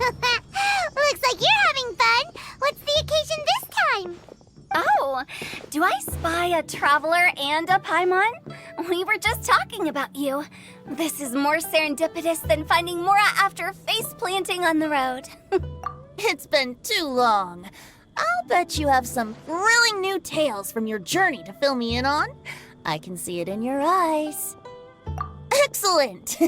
Looks like you're having fun. What's the occasion this time? Oh, do I spy a traveler and a Paimon? We were just talking about you. This is more serendipitous than finding Mora after face planting on the road. It's been too long. I'll bet you have some thrilling new tales from your journey to fill me in on. I can see it in your eyes. Excellent!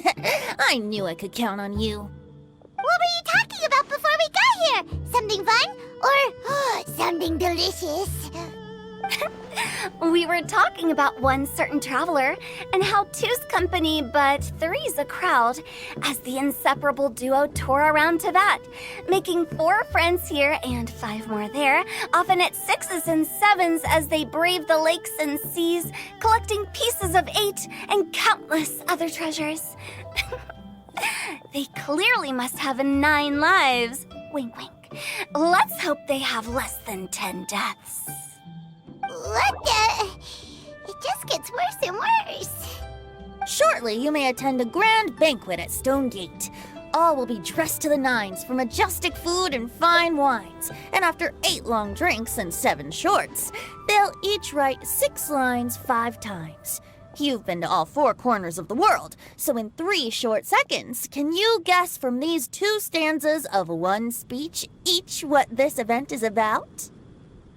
I knew I could count on you. What were you talking about before we got here? Something fun? Or something delicious? We were talking about one certain traveler and how two's company but three's a crowd as the inseparable duo tour around Tibet, making 4 friends here and 5 more there, often at 6s and 7s as they brave the lakes and seas, collecting pieces of 8 and countless other treasures. They clearly must have 9 lives. Wink, wink. Let's hope they have less than 10 deaths. What the? It just gets worse and worse. Shortly, you may attend a grand banquet at Stone Gate. All will be dressed to the nines for majestic food and fine wines. And after 8 long drinks and 7 shorts, they'll each write 6 lines 5 times. You've been to all 4 corners of the world, so in 3 short seconds, can you guess from these 2 stanzas of 1 speech each what this event is about?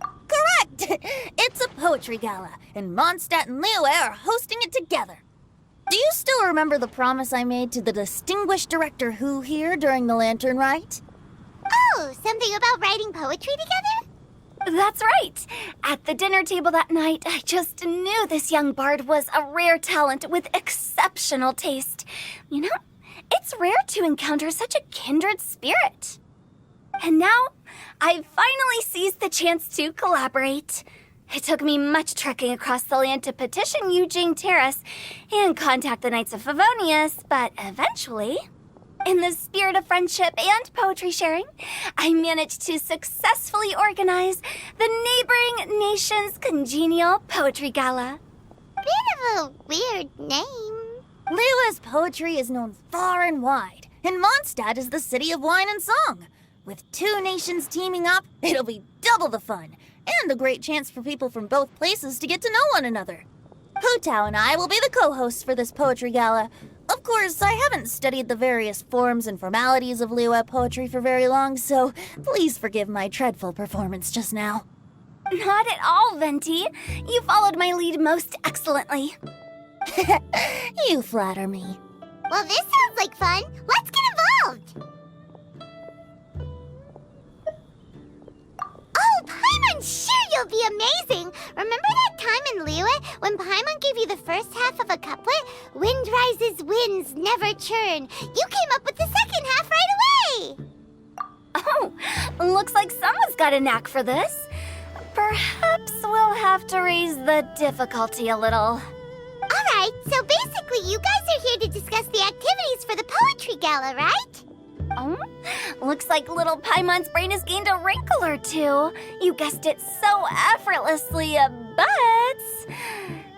Correct! It's a poetry gala, and Mondstadt and Liyue are hosting it together. Do you still remember the promise I made to the distinguished director Who here during the Lantern Rite? Oh, something about writing poetry together? That's right. At the dinner table that night, I just knew this young bard was a rare talent with exceptional taste. You know, it's rare to encounter such a kindred spirit. And now, I've finally seized the chance to collaborate. It took me much trekking across the land to petition Eugene Terrace and contact the Knights of Favonius, but eventually, in the spirit of friendship and poetry sharing, I managed to successfully organize the neighboring nation's congenial poetry gala. Bit of a weird name. Liyue's poetry is known far and wide, and Mondstadt is the city of wine and song. With 2 nations teaming up, it'll be double the fun, and a great chance for people from both places to get to know one another. Hu Tao and I will be the co-hosts for this poetry gala. Of course, I haven't studied the various forms and formalities of Liyue poetry for very long, so please forgive my dreadful performance just now. Not at all, Venti. You followed my lead most excellently. You flatter me. Well, this sounds like fun. Let's get involved. Oh, Paimon, sure you'll be amazing. Remember that time in Liyue when Paimon gave you the first half of a couplet? Wind rises, winds never churn. You came up with the second half right away. Oh, looks like someone's got a knack for this. Perhaps we'll have to raise the difficulty a little. All right, so basically you guys are here to discuss the activities for the poetry gala, right? Oh, looks like little Paimon's brain has gained a wrinkle or 2. You guessed it so effortlessly, but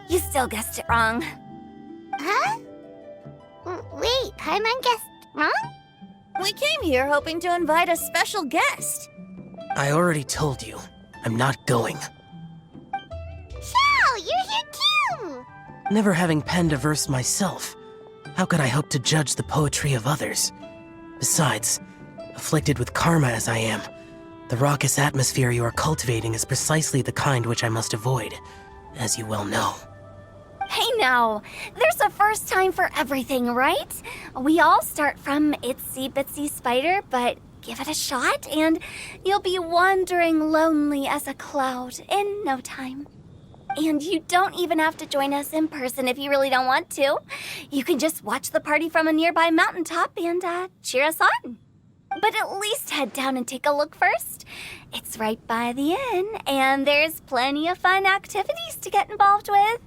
you still guessed it wrong. Huh? Wait, Paimon guessed wrong? We came here hoping to invite a special guest. I already told you, I'm not going. Xiao, you're here too! Never having penned a verse myself, how could I hope to judge the poetry of others? Besides, afflicted with karma as I am, the raucous atmosphere you are cultivating is precisely the kind which I must avoid, as you well know. Hey now, there's a first time for everything, right? We all start from itsy bitsy spider, but give it a shot and you'll be wandering lonely as a cloud in no time. And you don't even have to join us in person if you really don't want to. You can just watch the party from a nearby mountaintop and cheer us on. But at least head down and take a look first. It's right by the inn, and there's plenty of fun activities to get involved with.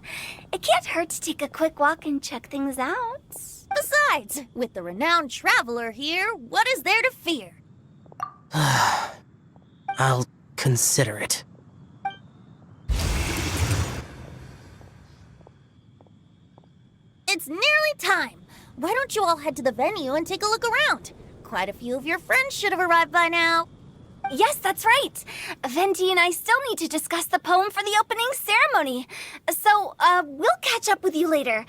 It can't hurt to take a quick walk and check things out. Besides, with the renowned traveler here, what is there to fear? I'll consider it. It's nearly time. Why don't you all head to the venue and take a look around? quite a few of your friends should have arrived by now. Yes, that's right. Venti and I still need to discuss the poem for the opening ceremony. So, we'll catch up with you later.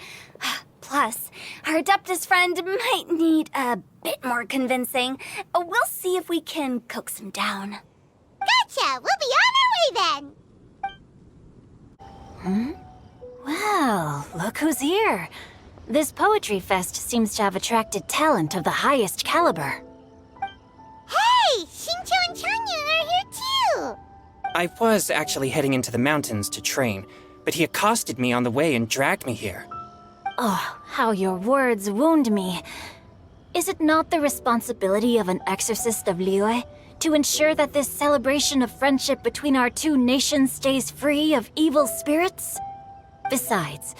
Plus, our Adeptus friend might need a bit more convincing. We'll see if we can coax him down. Gotcha! We'll be on our way then! Well, look who's here. This poetry fest seems to have attracted talent of the highest caliber. Hey! Xingqiu and Changyun are here too! I was actually heading into the mountains to train, but he accosted me on the way and dragged me here. Oh, how your words wound me. Is it not the responsibility of an exorcist of Liyue to ensure that this celebration of friendship between our two nations stays free of evil spirits? Besides,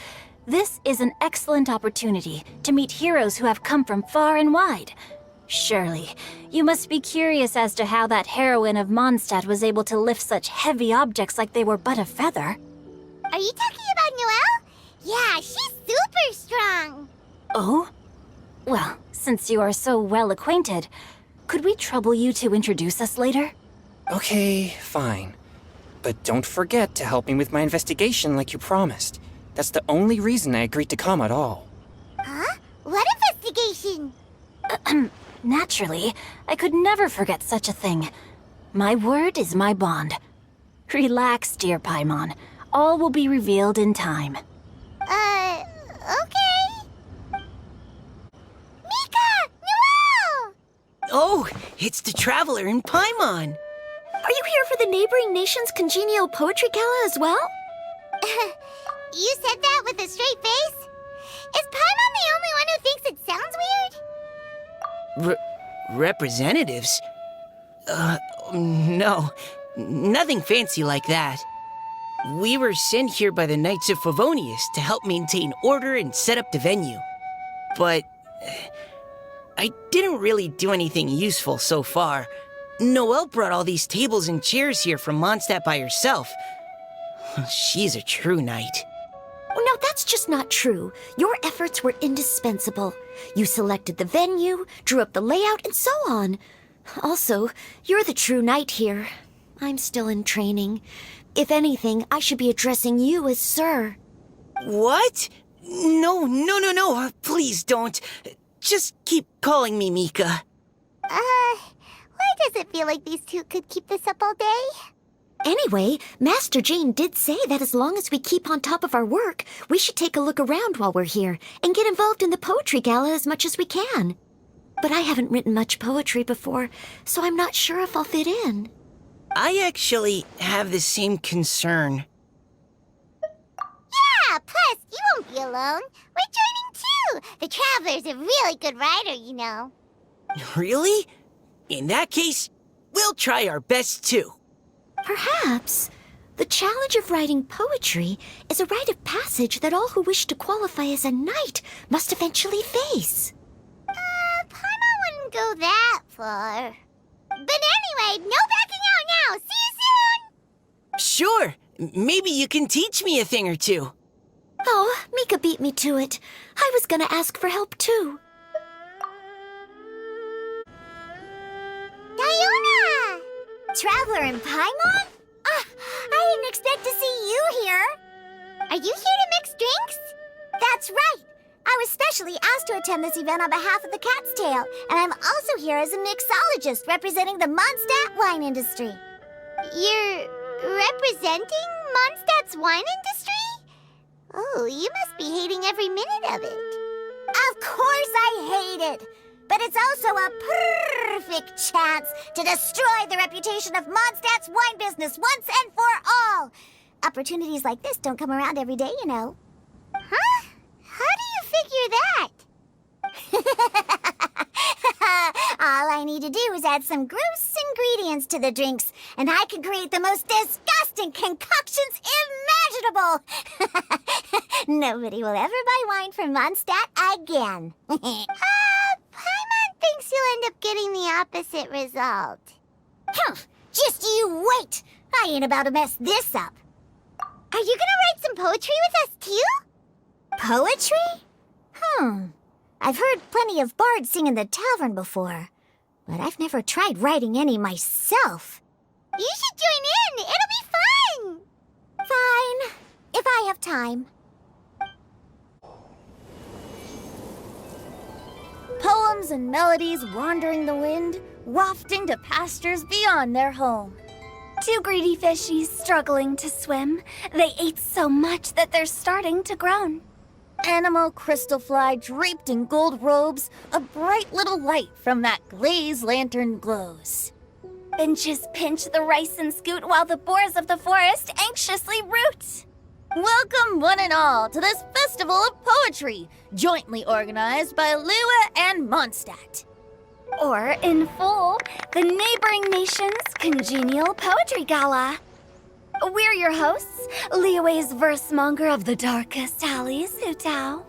this is an excellent opportunity to meet heroes who have come from far and wide. Surely, you must be curious as to how that heroine of Mondstadt was able to lift such heavy objects like they were but a feather. Are you talking about Noelle? Yeah, she's super strong! Oh? Well, since you are so well acquainted, could we trouble you to introduce us later? Okay, fine. But don't forget to help me with my investigation like you promised. That's the only reason I agreed to come at all. Huh? What investigation? Naturally, I could never forget such a thing. My word is my bond. Relax, dear Paimon. All will be revealed in time. Okay. Mika! Noelle! Oh, it's the Traveler in Paimon. Are you here for the neighboring nation's congenial poetry gala as well? You said that with a straight face? Is Paimon the only one who thinks it sounds weird? Representatives? No. Nothing fancy like that. We were sent here by the Knights of Favonius to help maintain order and set up the venue. But I didn't really do anything useful so far. Noelle brought all these tables and chairs here from Mondstadt by herself. She's a true knight. Oh, no, that's just not true. Your efforts were indispensable. You selected the venue, drew up the layout, and so on. Also, you're the true knight here. I'm still in training. If anything, I should be addressing you as Sir. What? No. Please don't. Just keep calling me Mika. Why does it feel like these two could keep this up all day? Anyway, Master Jane did say that as long as we keep on top of our work, we should take a look around while we're here and get involved in the poetry gala as much as we can. But I haven't written much poetry before, so I'm not sure if I'll fit in. I actually have the same concern. Yeah, plus, you won't be alone. We're joining too. The Traveler's a really good writer, you know. Really? In that case, we'll try our best too. Perhaps. The challenge of writing poetry is a rite of passage that all who wish to qualify as a knight must eventually face. Paimon wouldn't go that far. But anyway, no backing out now. See you soon! Sure, maybe you can teach me a thing or two. Oh, Mika beat me to it. I was gonna ask for help too. Diona! Traveler in Paimon? I didn't expect to see you here. Are you here to mix drinks? That's right. I was specially asked to attend this event on behalf of the Cat's Tail, and I'm also here as a mixologist representing the Mondstadt wine industry. You're representing Mondstadt's wine industry? Oh, you must be hating every minute of it. Of course I hate it! But it's also a perfect chance to destroy the reputation of Mondstadt's wine business once and for all! Opportunities like this don't come around every day, you know. Huh? How do you figure that? All I need to do is add some gross ingredients to the drinks, and I can create the most disgusting concoctions imaginable! Nobody will ever buy wine from Mondstadt again. Paimon thinks you'll end up getting the opposite result. Just you wait! I ain't about to mess this up. Are you gonna write some poetry with us, too? Poetry? I've heard plenty of bards sing in the tavern before. but I've never tried writing any myself. You should join in. It'll be fun. Fine, if I have time. Poems and melodies wandering the wind, wafting to pastures beyond their home. Two greedy fishies struggling to swim. They ate so much that they're starting to groan. Animal crystal fly draped in gold robes, a bright little light from that glazed lantern glows. Benches pinch the rice and scoot while the boars of the forest anxiously root. Welcome one and all to this festival of poetry, jointly organized by Lua and Mondstadt. Or, in full, the neighboring nation's congenial poetry gala. We're your hosts, Liyue's verse-monger of the darkest alleys, Hutao.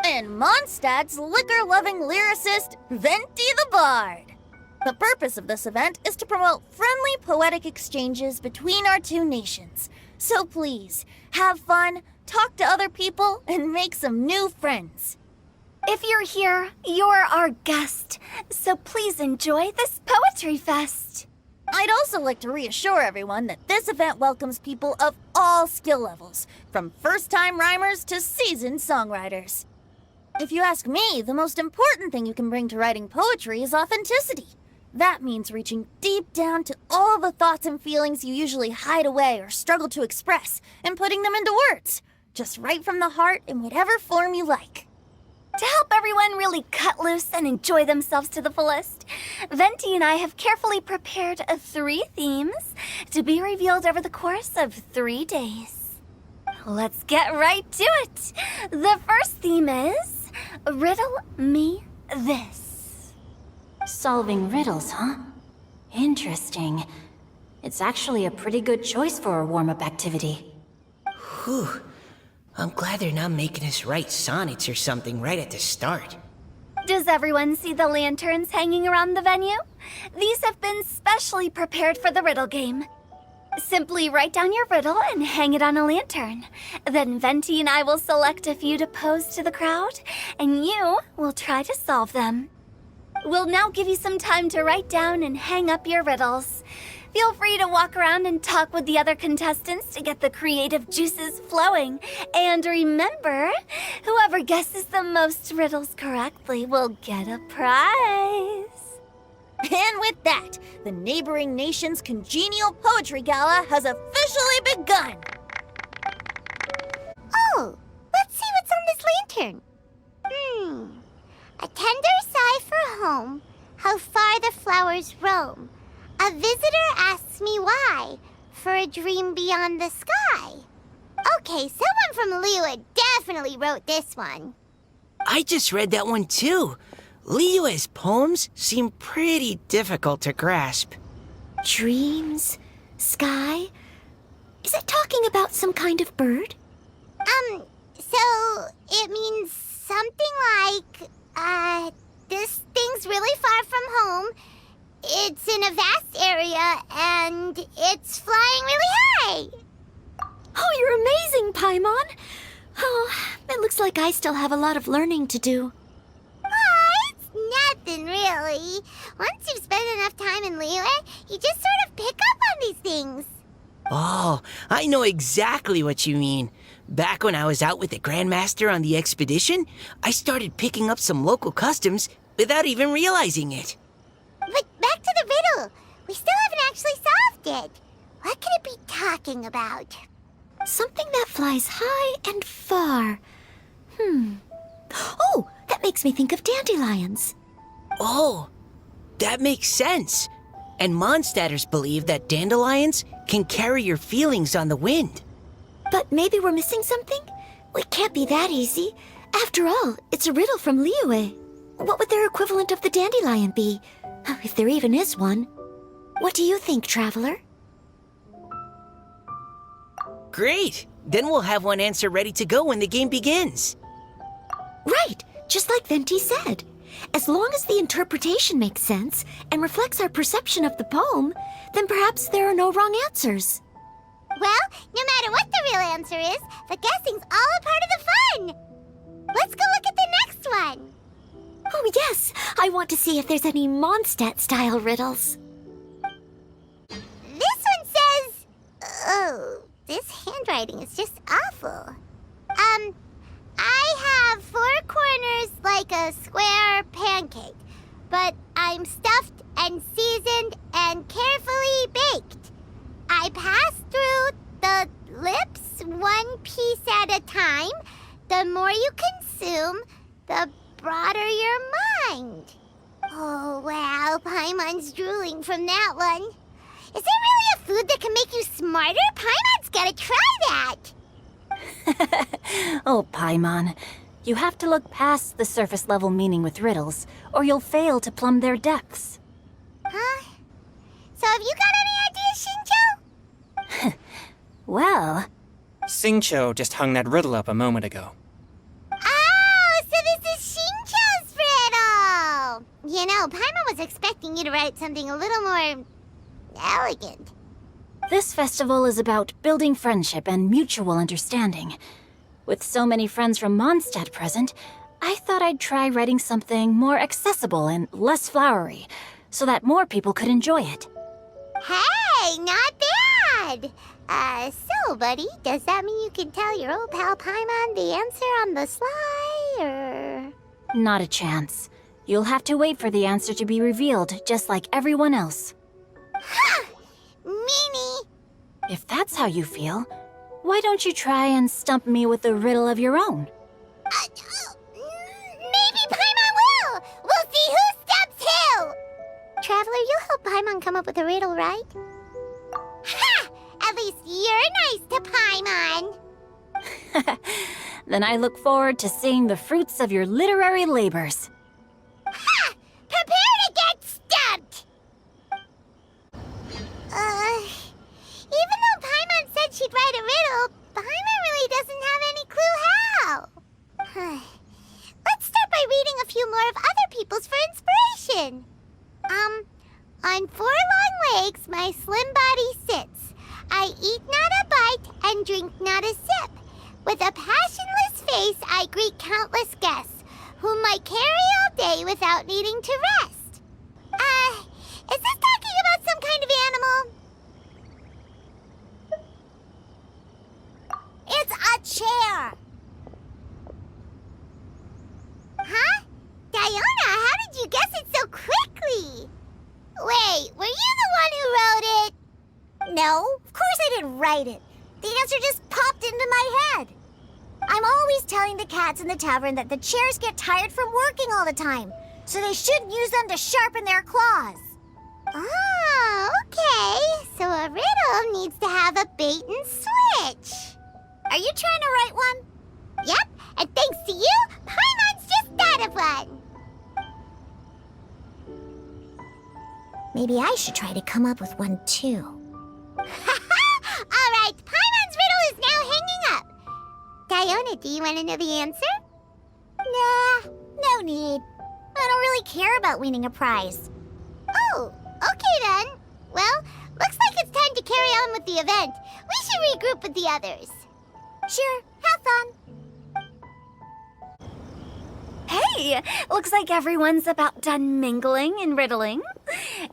And Mondstadt's liquor-loving lyricist, Venti the Bard. The purpose of this event is to promote friendly poetic exchanges between our two nations. So please, have fun, talk to other people, and make some new friends. If you're here, you're our guest, so please enjoy this poetry fest. I'd also like to reassure everyone that this event welcomes people of all skill levels, from first-time rhymers to seasoned songwriters. If you ask me, the most important thing you can bring to writing poetry is authenticity. That means reaching deep down to all the thoughts and feelings you usually hide away or struggle to express, and putting them into words, just right from the heart in whatever form you like. To help everyone really cut loose and enjoy themselves to the fullest, Venti and I have carefully prepared 3 themes to be revealed over the course of 3 days. Let's get right to it. The first theme is Riddle Me This. Solving riddles, huh? Interesting. It's actually a pretty good choice for a warm-up activity. Whew. I'm glad they're not making us write sonnets or something right at the start. Does everyone see the lanterns hanging around the venue? These have been specially prepared for the riddle game. Simply write down your riddle and hang it on a lantern. Then Venti and I will select a few to pose to the crowd, and you will try to solve them. We'll now give you some time to write down and hang up your riddles. Feel free to walk around and talk with the other contestants to get the creative juices flowing. And remember, whoever guesses the most riddles correctly will get a prize. And with that, the neighboring nation's congenial poetry gala has officially begun. Oh, let's see what's on this lantern. A tender sigh for home, how far the flowers roam. A visitor asks me why, for a dream beyond the sky. Okay, someone from Liyue definitely wrote this one. I just read that one too. Liyue's poems seem pretty difficult to grasp. Dreams? Sky? Is it talking about some kind of bird? So it means something like, this thing's really far from home. It's in a vast area, and it's flying really high. Oh, you're amazing, Paimon. Oh, it looks like I still have a lot of learning to do. It's nothing, really. Once you've spent enough time in Liyue, you just sort of pick up on these things. Oh, I know exactly what you mean. Back when I was out with the Grandmaster on the expedition, I started picking up some local customs without even realizing it. But back to the riddle. We still haven't actually solved it. What could it be talking about? Something that flies high and far. Oh, that makes me think of dandelions. Oh, that makes sense. And Mondstadters believe that dandelions can carry your feelings on the wind. But maybe we're missing something? It can't be that easy. After all, it's a riddle from Liyue. What would their equivalent of the dandelion be? If there even is one. What do you think, Traveler? Great! Then we'll have one answer ready to go when the game begins. Right, just like Venti said. As long as the interpretation makes sense and reflects our perception of the poem, then perhaps there are no wrong answers. Well, no matter what the real answer is, the guessing's all a part of the fun. Let's go look at the next one. Oh, yes! I want to see if there's any Mondstadt-style riddles. This one says... Oh, this handwriting is just awful. I have 4 corners like a square pancake, but I'm stuffed and seasoned and carefully baked. I pass through the lips 1 piece at a time. The more you consume, the broader your mind. Oh, wow, Paimon's drooling from that one. Is there really a food that can make you smarter? Paimon's gotta try that. Oh, Paimon. You have to look past the surface-level meaning with riddles, or you'll fail to plumb their depths. Huh? So have you got any ideas, Shinjo? Well, Singcho just hung that riddle up a moment ago. Oh, so this is Shinjo's riddle! You know, Paimon was expecting you to write something a little more... elegant. this festival is about building friendship and mutual understanding. With so many friends from Mondstadt present, I thought I'd try writing something more accessible and less flowery, so that more people could enjoy it. Hey, not bad! So, buddy, does that mean you can tell your old pal Paimon the answer on the sly, or...? Not a chance. You'll have to wait for the answer to be revealed, just like everyone else. Ha! Meanie! If that's how you feel, why don't you try and stump me with a riddle of your own? Maybe Paimon will! We'll see who stumps who! Traveler, you'll help Paimon come up with a riddle, right? Ha! At least you're nice to Paimon! Then I look forward to seeing the fruits of your literary labors. Ha! Prepare to get stumped! Even though Paimon said she'd write a riddle, Paimon really doesn't have any clue how. Let's start by reading a few more of other people's for inspiration. On 4 long legs, my slim body sits. I eat not a bite and drink not a sip. With a passionless face, I greet countless guests, whom I carry all day without needing to rest. Is this talking about some kind of animal? It's a chair. Huh? Diona, how did you guess it so quickly? Wait, were you the one who wrote it? No, of course I didn't write it. The answer just popped into my head. I'm always telling the cats in the tavern that the chairs get tired from working all the time, so they shouldn't use them to sharpen their claws. Oh, okay. So a riddle needs to have a bait and switch. Are you trying to write one? Yep, and thanks to you, Paimon's just thought of one. Maybe I should try to come up with one too. All right, Paimon's riddle is now hanging up. Diona, do you want to know the answer? Nah, no need. I don't really care about winning a prize. Oh, okay then. Well, looks like it's time to carry on with the event. We should regroup with the others. Sure, have fun. Hey, looks like everyone's about done mingling and riddling.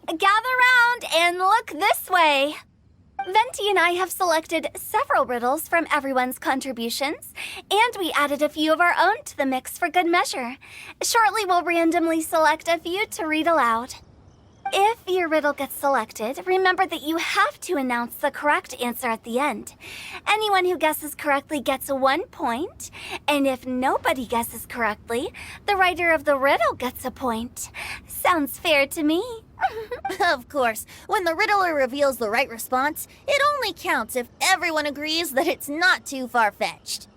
Gather round and look this way. Venti and I have selected several riddles from everyone's contributions, and we added a few of our own to the mix for good measure. Shortly, we'll randomly select a few to read aloud. If your riddle gets selected, remember that you have to announce the correct answer at the end. Anyone who guesses correctly gets 1 point, and if nobody guesses correctly, the writer of the riddle gets a point. Sounds fair to me. Of course, when the riddler reveals the right response, it only counts if everyone agrees that it's not too far-fetched.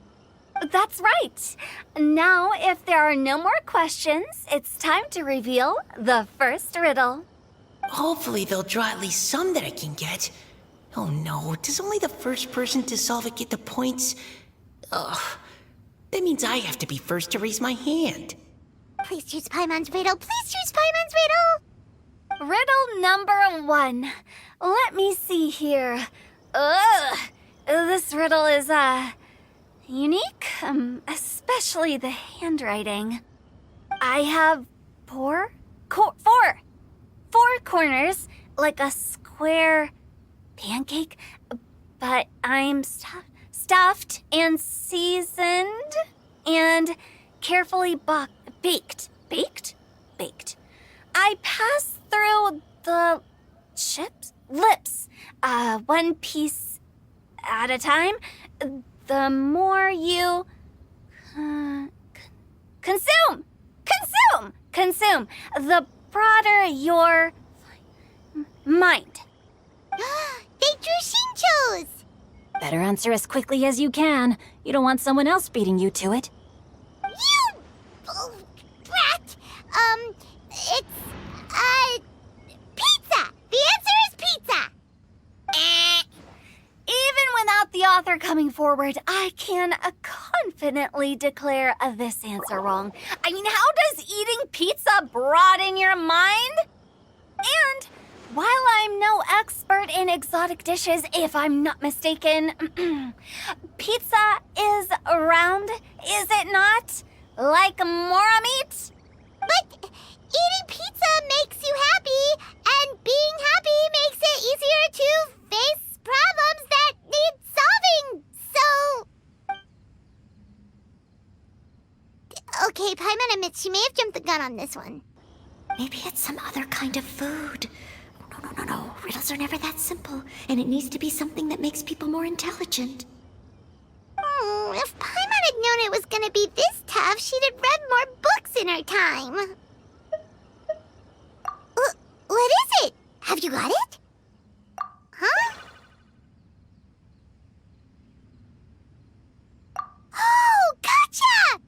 That's right. Now, if there are no more questions, it's time to reveal the first riddle. Hopefully they'll draw at least some that I can get. Oh no, does only the first person to solve it get the points? Ugh, that means I have to be first to raise my hand. Please choose Paimon's riddle. Please choose Paimon's riddle. Riddle number 1. Let me see here. Ugh, this riddle is, unique, especially the handwriting. I have four corners, like a square pancake, but I'm stuffed and seasoned and carefully baked. Baked. I pass through the lips, one piece at a time. The more you consume, the broader your mind. They drew Shinchos! Better answer as quickly as you can. You don't want someone else beating you to it. You brat! It's, pizza! The answer is pizza! Even without the author coming forward, I can confidently declare this answer wrong. I mean, how does eating pizza broaden your mind? And while I'm no expert in exotic dishes, if I'm not mistaken, pizza is round, is it not? Like mora meat? But eating pizza makes you happy, and being happy makes it easier to face problems that need solving, so... Okay, Paimon admits she may have jumped the gun on this one. Maybe it's some other kind of food. No. Riddles are never that simple, and it needs to be something that makes people more intelligent. If Paimon had known it was gonna be this tough, she'd have read more books in her time. What is it? Have you got it? Huh? Oh, gotcha!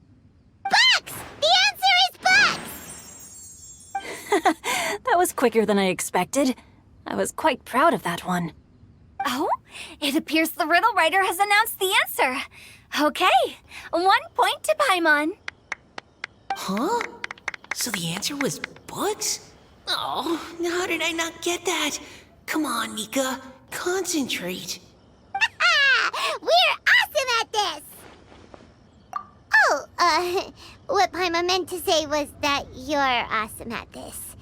Bucks! The answer is bucks! That was quicker than I expected. I was quite proud of that one. Oh, it appears the riddle writer has announced the answer. Okay, 1 point to Paimon. Huh? So the answer was bugs? Oh, how did I not get that? Come on, Nika. Concentrate. We're awesome at this! Oh, what Paimon meant to say was that you're awesome at this.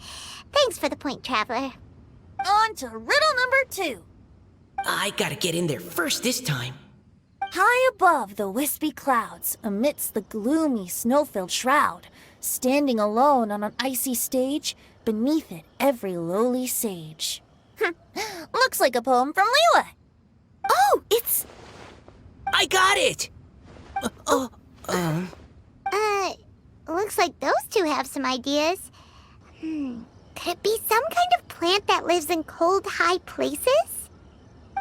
Thanks for the point, Traveler. On to riddle number 2. I gotta get in there first this time. High above the wispy clouds, amidst the gloomy snow-filled shroud, standing alone on an icy stage, beneath it every lowly sage. Looks like a poem from Liyue. Oh, it's... I got it! Looks like those two have some ideas. Could it be some kind of plant that lives in cold, high places?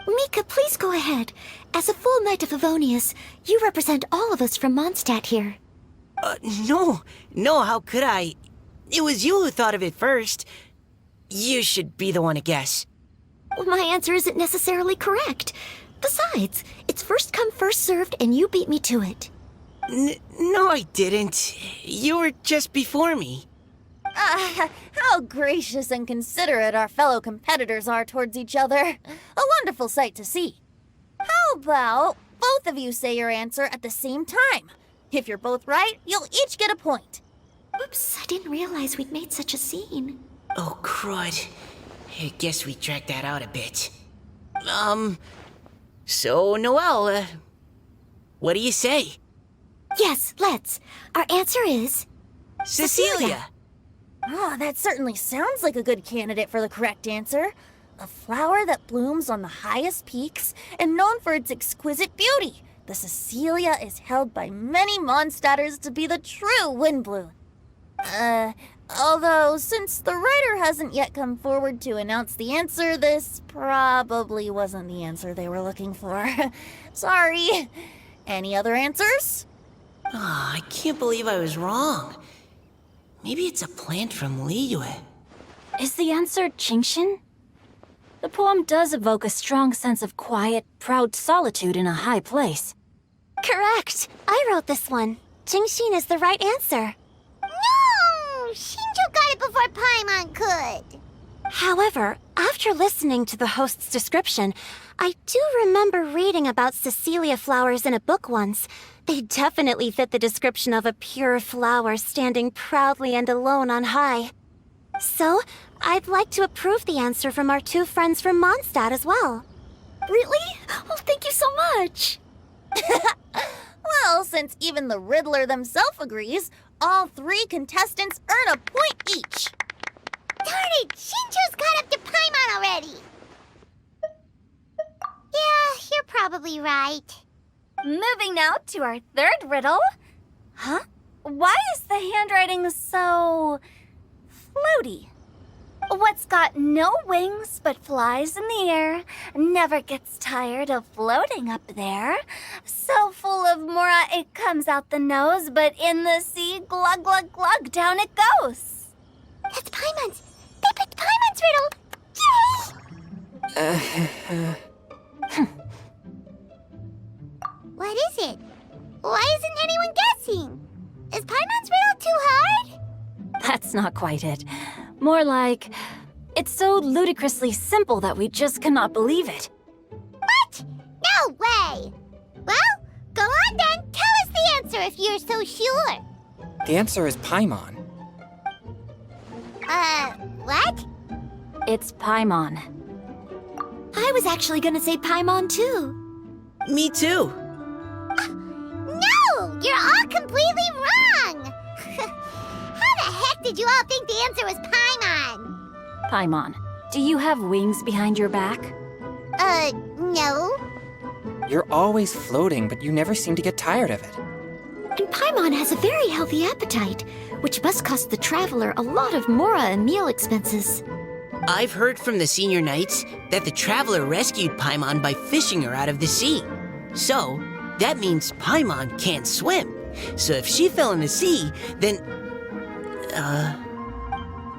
Mika, please go ahead. As a full Knight of Favonius, you represent all of us from Mondstadt here. No, how could I? It was you who thought of it first. You should be the one to guess. Well, my answer isn't necessarily correct. Besides, it's first come, first served, and you beat me to it. No, I didn't. You were just before me. How gracious and considerate our fellow competitors are towards each other. A wonderful sight to see. How about both of you say your answer at the same time? If you're both right, you'll each get a point. Oops, I didn't realize we'd made such a scene. Oh, crud. I guess we dragged that out a bit. So, Noelle, what do you say? Yes, let's. Our answer is... Cecilia! Oh, that certainly sounds like a good candidate for the correct answer. A flower that blooms on the highest peaks and known for its exquisite beauty. The Cecilia is held by many Mondstadters to be the true Windbloom. Although, since the writer hasn't yet come forward to announce the answer, this probably wasn't the answer they were looking for. Sorry. Any other answers? Ah, I can't believe I was wrong. Maybe it's a plant from Liyue. Is the answer Genshin? The poem does evoke a strong sense of quiet, proud solitude in a high place. Correct. I wrote this one. Genshin is the right answer. No! Shinjo got it before Paimon could. However, after After listening to the host's description, I do remember reading about Cecilia flowers in a book once. They definitely fit the description of a pure flower standing proudly and alone on high. So, I'd like to approve the answer from our 2 friends from Mondstadt as well. Really? Oh, thank you so much. Well, since even the Riddler themselves agrees, all 3 contestants earn a point each. Darn it! Shinjo's caught up to Paimon already! Yeah, you're probably right. Moving now to our 3rd riddle. Huh? Why is the handwriting so floaty? What's got no wings but flies in the air, never gets tired of floating up there. So full of mora it comes out the nose, but in the sea, glug glug glug, down it goes. That's Paimon's! They picked Paimon's riddle! Yay! What is it? Why isn't anyone guessing? Is Paimon's riddle too hard? That's not quite it. More like, it's so ludicrously simple that we just cannot believe it. What? No way! Well, go on then. Tell us the answer if you're so sure. The answer is Paimon. What? It's Paimon. I was actually gonna say Paimon too. Me too. No! You're all completely wrong! How the heck did you all think the answer was Paimon? Paimon, do you have wings behind your back? No. You're always floating, but you never seem to get tired of it. And Paimon has a very healthy appetite, which must cost the traveler a lot of mora and meal expenses. I've heard from the senior knights that the traveler rescued Paimon by fishing her out of the sea. So, that means Paimon can't swim. So if she fell in the sea, then...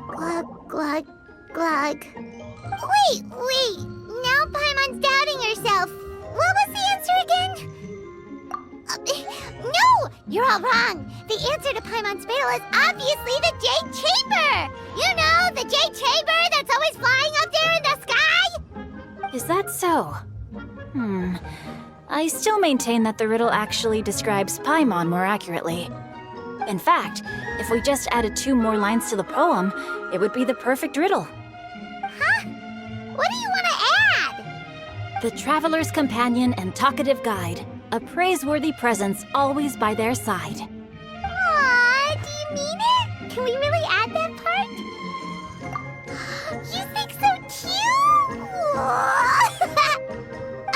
Glug, glug, glug. Wait! Now Paimon's doubting herself. What was the answer again? No! You're all wrong. The answer to Paimon's riddle is obviously the Jade Chamber! You know, the Jade Chamber that's always flying up there in the sky? Is that so? I still maintain that the riddle actually describes Paimon more accurately. In fact, if we just added 2 more lines to the poem, it would be the perfect riddle. Huh? What do you want to add? The traveler's companion and talkative guide, a praiseworthy presence always by their side. Aw, do you mean it? Can we really add that part? You think so cute?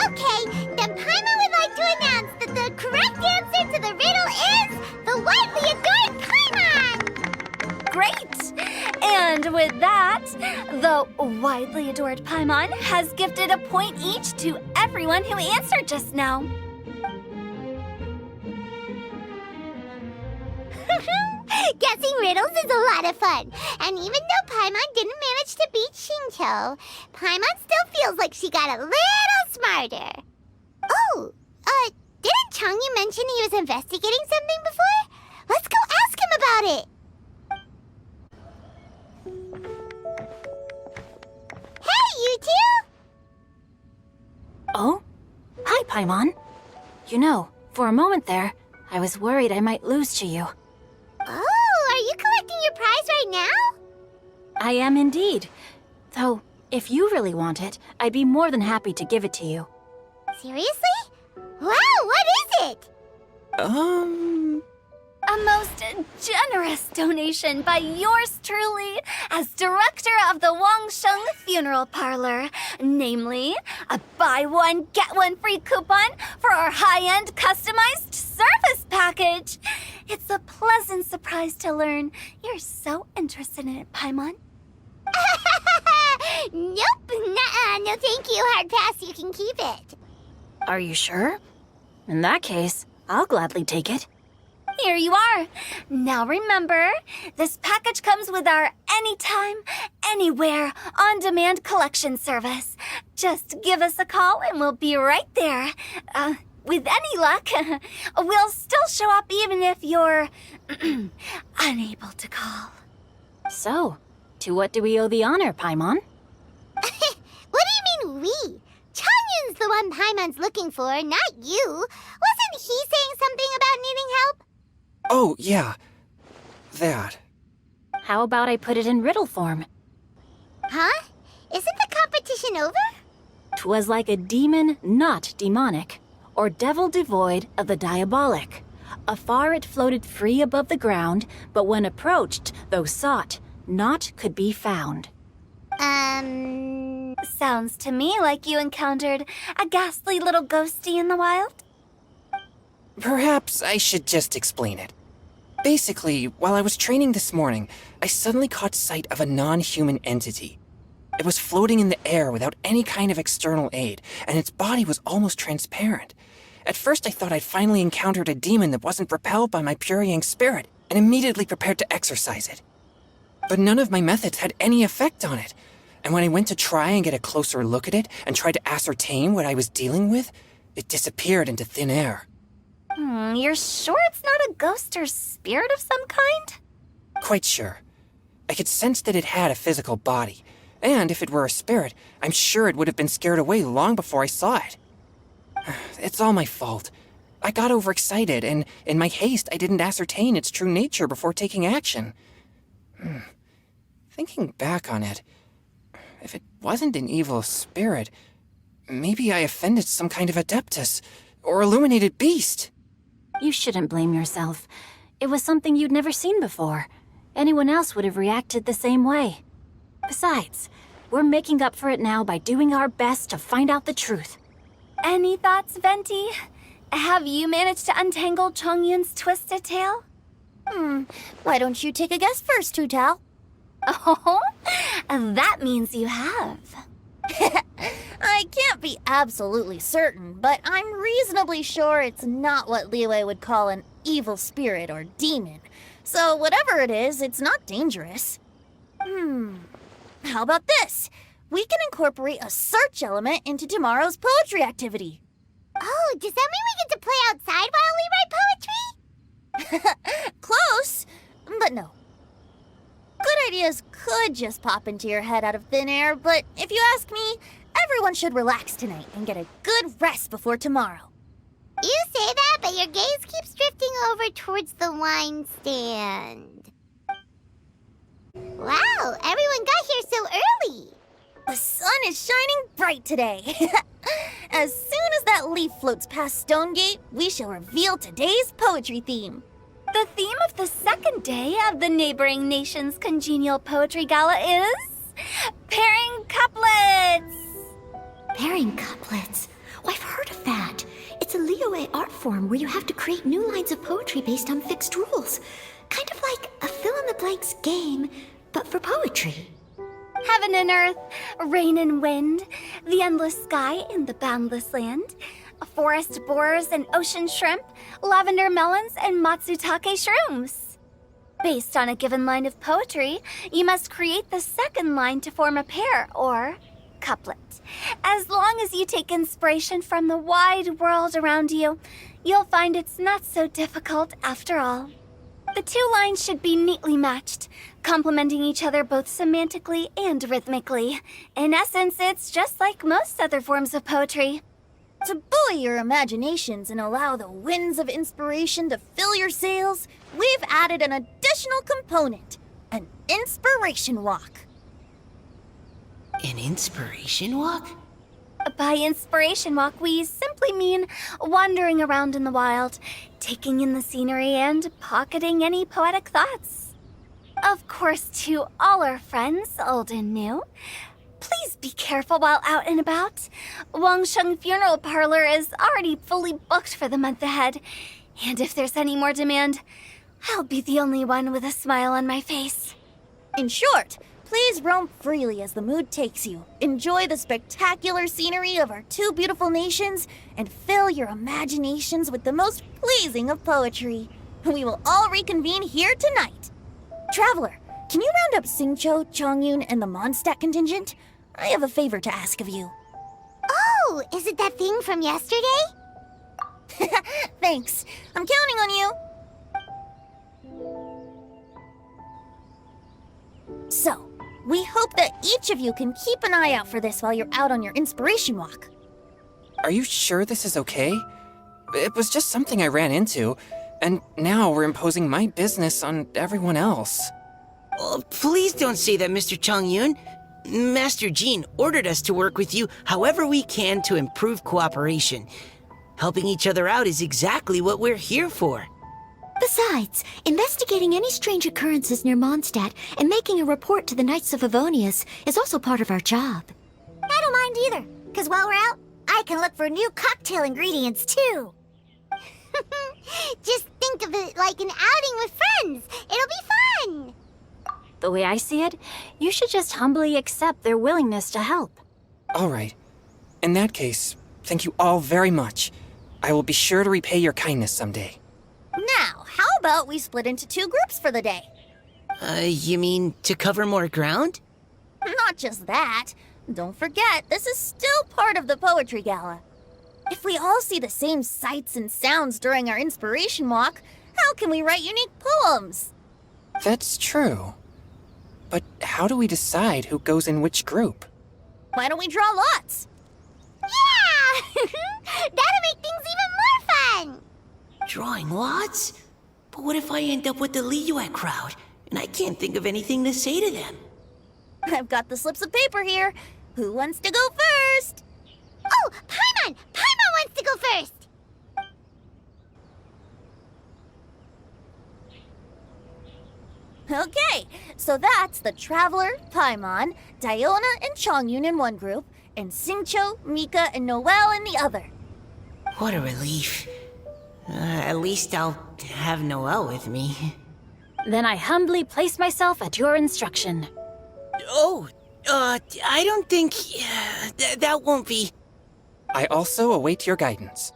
Okay, then Paimon would like to announce that the correct answer to the riddle is the widely adored Paimon! Great! And with that, the widely adored Paimon has gifted a point each to everyone who answered just now. Guessing riddles is a lot of fun. And even though Paimon didn't manage to beat Shinto, Paimon still feels like she got a little smarter. Oh, didn't Changyu mention he was investigating something before? Let's go ask him about it. Hey, you two! Oh? Hi, Paimon. You know, for a moment there, I was worried I might lose to you. Oh, are you collecting your prize right now? I am indeed. Though, if you really want it, I'd be more than happy to give it to you. Seriously? Wow, what is it? A most generous donation by yours truly as director of the Wangsheng Funeral Parlor. Namely, a buy one, get one free coupon for our high-end customized service package. It's a pleasant surprise to learn you're so interested in it, Paimon. Nope, nuh-uh, no thank you, hard pass, you can keep it. Are you sure? In that case, I'll gladly take it. Here you are. Now remember, this package comes with our anytime, anywhere, on-demand collection service. Just give us a call and we'll be right there. With any luck, we'll still show up even if you're unable to call. So, to what do we owe the honor, Paimon? we? Changyun's the one Paimon's looking for, not you. Wasn't he saying something about needing help? Oh, yeah. That. How about I put it in riddle form? Huh? Isn't the competition over? 'Twas like a demon not demonic, or devil devoid of the diabolic. Afar it floated free above the ground, but when approached, though sought, naught could be found. Sounds to me like you encountered a ghastly little ghosty in the wild. Perhaps I should just explain it. Basically, while I was training this morning, I suddenly caught sight of a non-human entity. It was floating in the air without any kind of external aid, and its body was almost transparent. At first I thought I'd finally encountered a demon that wasn't repelled by my Purrying spirit, and immediately prepared to exorcise it. But none of my methods had any effect on it, and when I went to try and get a closer look at it and tried to ascertain what I was dealing with, it disappeared into thin air. You're sure it's not a ghost or spirit of some kind? Quite sure. I could sense that it had a physical body, and if it were a spirit, I'm sure it would have been scared away long before I saw it. It's all my fault. I got overexcited, and in my haste, I didn't ascertain its true nature before taking action. Thinking back on it, if it wasn't an evil spirit, maybe I offended some kind of adeptus or illuminated beast. You shouldn't blame yourself. It was something you'd never seen before. Anyone else would have reacted the same way. Besides, we're making up for it now by doing our best to find out the truth. Any thoughts, Venti? Have you managed to untangle Chongyun's twisted tail? Why don't you take a guess first, Tutao? Oh, that means you have. I can't be absolutely certain, but I'm reasonably sure it's not what Liyue would call an evil spirit or demon. So whatever it is, it's not dangerous. How about this? We can incorporate a search element into tomorrow's poetry activity. Oh, does that mean we get to play outside while we write poetry? Close, but no. Good ideas could just pop into your head out of thin air, but if you ask me, everyone should relax tonight and get a good rest before tomorrow. You say that, but your gaze keeps drifting over towards the wine stand. Wow, everyone got here so early. The sun is shining bright today. As soon as that leaf floats past Stonegate, we shall reveal today's poetry theme. The theme of the second day of the neighboring nation's congenial poetry gala is pairing couplets. Pairing couplets? Oh, I've heard of that. It's a Liyue art form where you have to create new lines of poetry based on fixed rules. Kind of like a fill-in-the-blanks game, but for poetry. Heaven and earth, rain and wind, the endless sky and the boundless land, forest borers and ocean shrimp, lavender melons and matsutake shrooms. Based on a given line of poetry, you must create the second line to form a pair, or couplet. As long as you take inspiration from the wide world around you, you'll find it's not so difficult after all. The two lines should be neatly matched, complementing each other both semantically and rhythmically. In essence, it's just like most other forms of poetry. To buoy your imaginations and allow the winds of inspiration to fill your sails, we've added an additional component, an inspiration walk. An inspiration walk? By inspiration walk, we simply mean wandering around in the wild, taking in the scenery and pocketing any poetic thoughts. Of course, to all our friends, old and new, please be careful while out and about. Wangsheng Funeral Parlor is already fully booked for the month ahead, and if there's any more demand, I'll be the only one with a smile on my face. In short, please roam freely as the mood takes you. Enjoy the spectacular scenery of our two beautiful nations, and fill your imaginations with the most pleasing of poetry. We will all reconvene here tonight. Traveler, can you round up Xingqiu, Chongyun, and the Mondstadt contingent? I have a favor to ask of you. Oh, is it that thing from yesterday? Thanks. I'm counting on you. So, We hope that each of you can keep an eye out for this while you're out on your inspiration walk. Are you sure this is okay? It was just something I ran into, and now we're imposing my business on everyone else. Oh, please don't say that, Mr. Chongyun. Master Jean ordered us to work with you however we can to improve cooperation. Helping each other out is exactly what we're here for. Besides, investigating any strange occurrences near Mondstadt and making a report to the Knights of Favonius is also part of our job. I don't mind either, because while we're out, I can look for new cocktail ingredients too. Just think of it like an outing with friends. It'll be fun. The way I see it, you should just humbly accept their willingness to help. All right. In that case, thank you all very much. I will be sure to repay your kindness someday. Now, how about we split into 2 groups for the day? You mean to cover more ground? Not just that. Don't forget, this is still part of the Poetry Gala. If we all see the same sights and sounds during our inspiration walk, how can we write unique poems? That's true. But how do we decide who goes in which group? Why don't we draw lots? Yeah! That'll make things even more fun. Drawing lots? But what if I end up with the Liyue crowd, and I can't think of anything to say to them? I've got the slips of paper here. Who wants to go first? Oh, Paimon! Paimon wants to go first! Okay, so that's the Traveler, Paimon, Diona, and Chongyun in one group, and Xingqiu, Mika, and Noelle in the other. What a relief. At least I'll have Noelle with me. Then I humbly place myself at your instruction. Oh, I don't think... that won't be... I also await your guidance.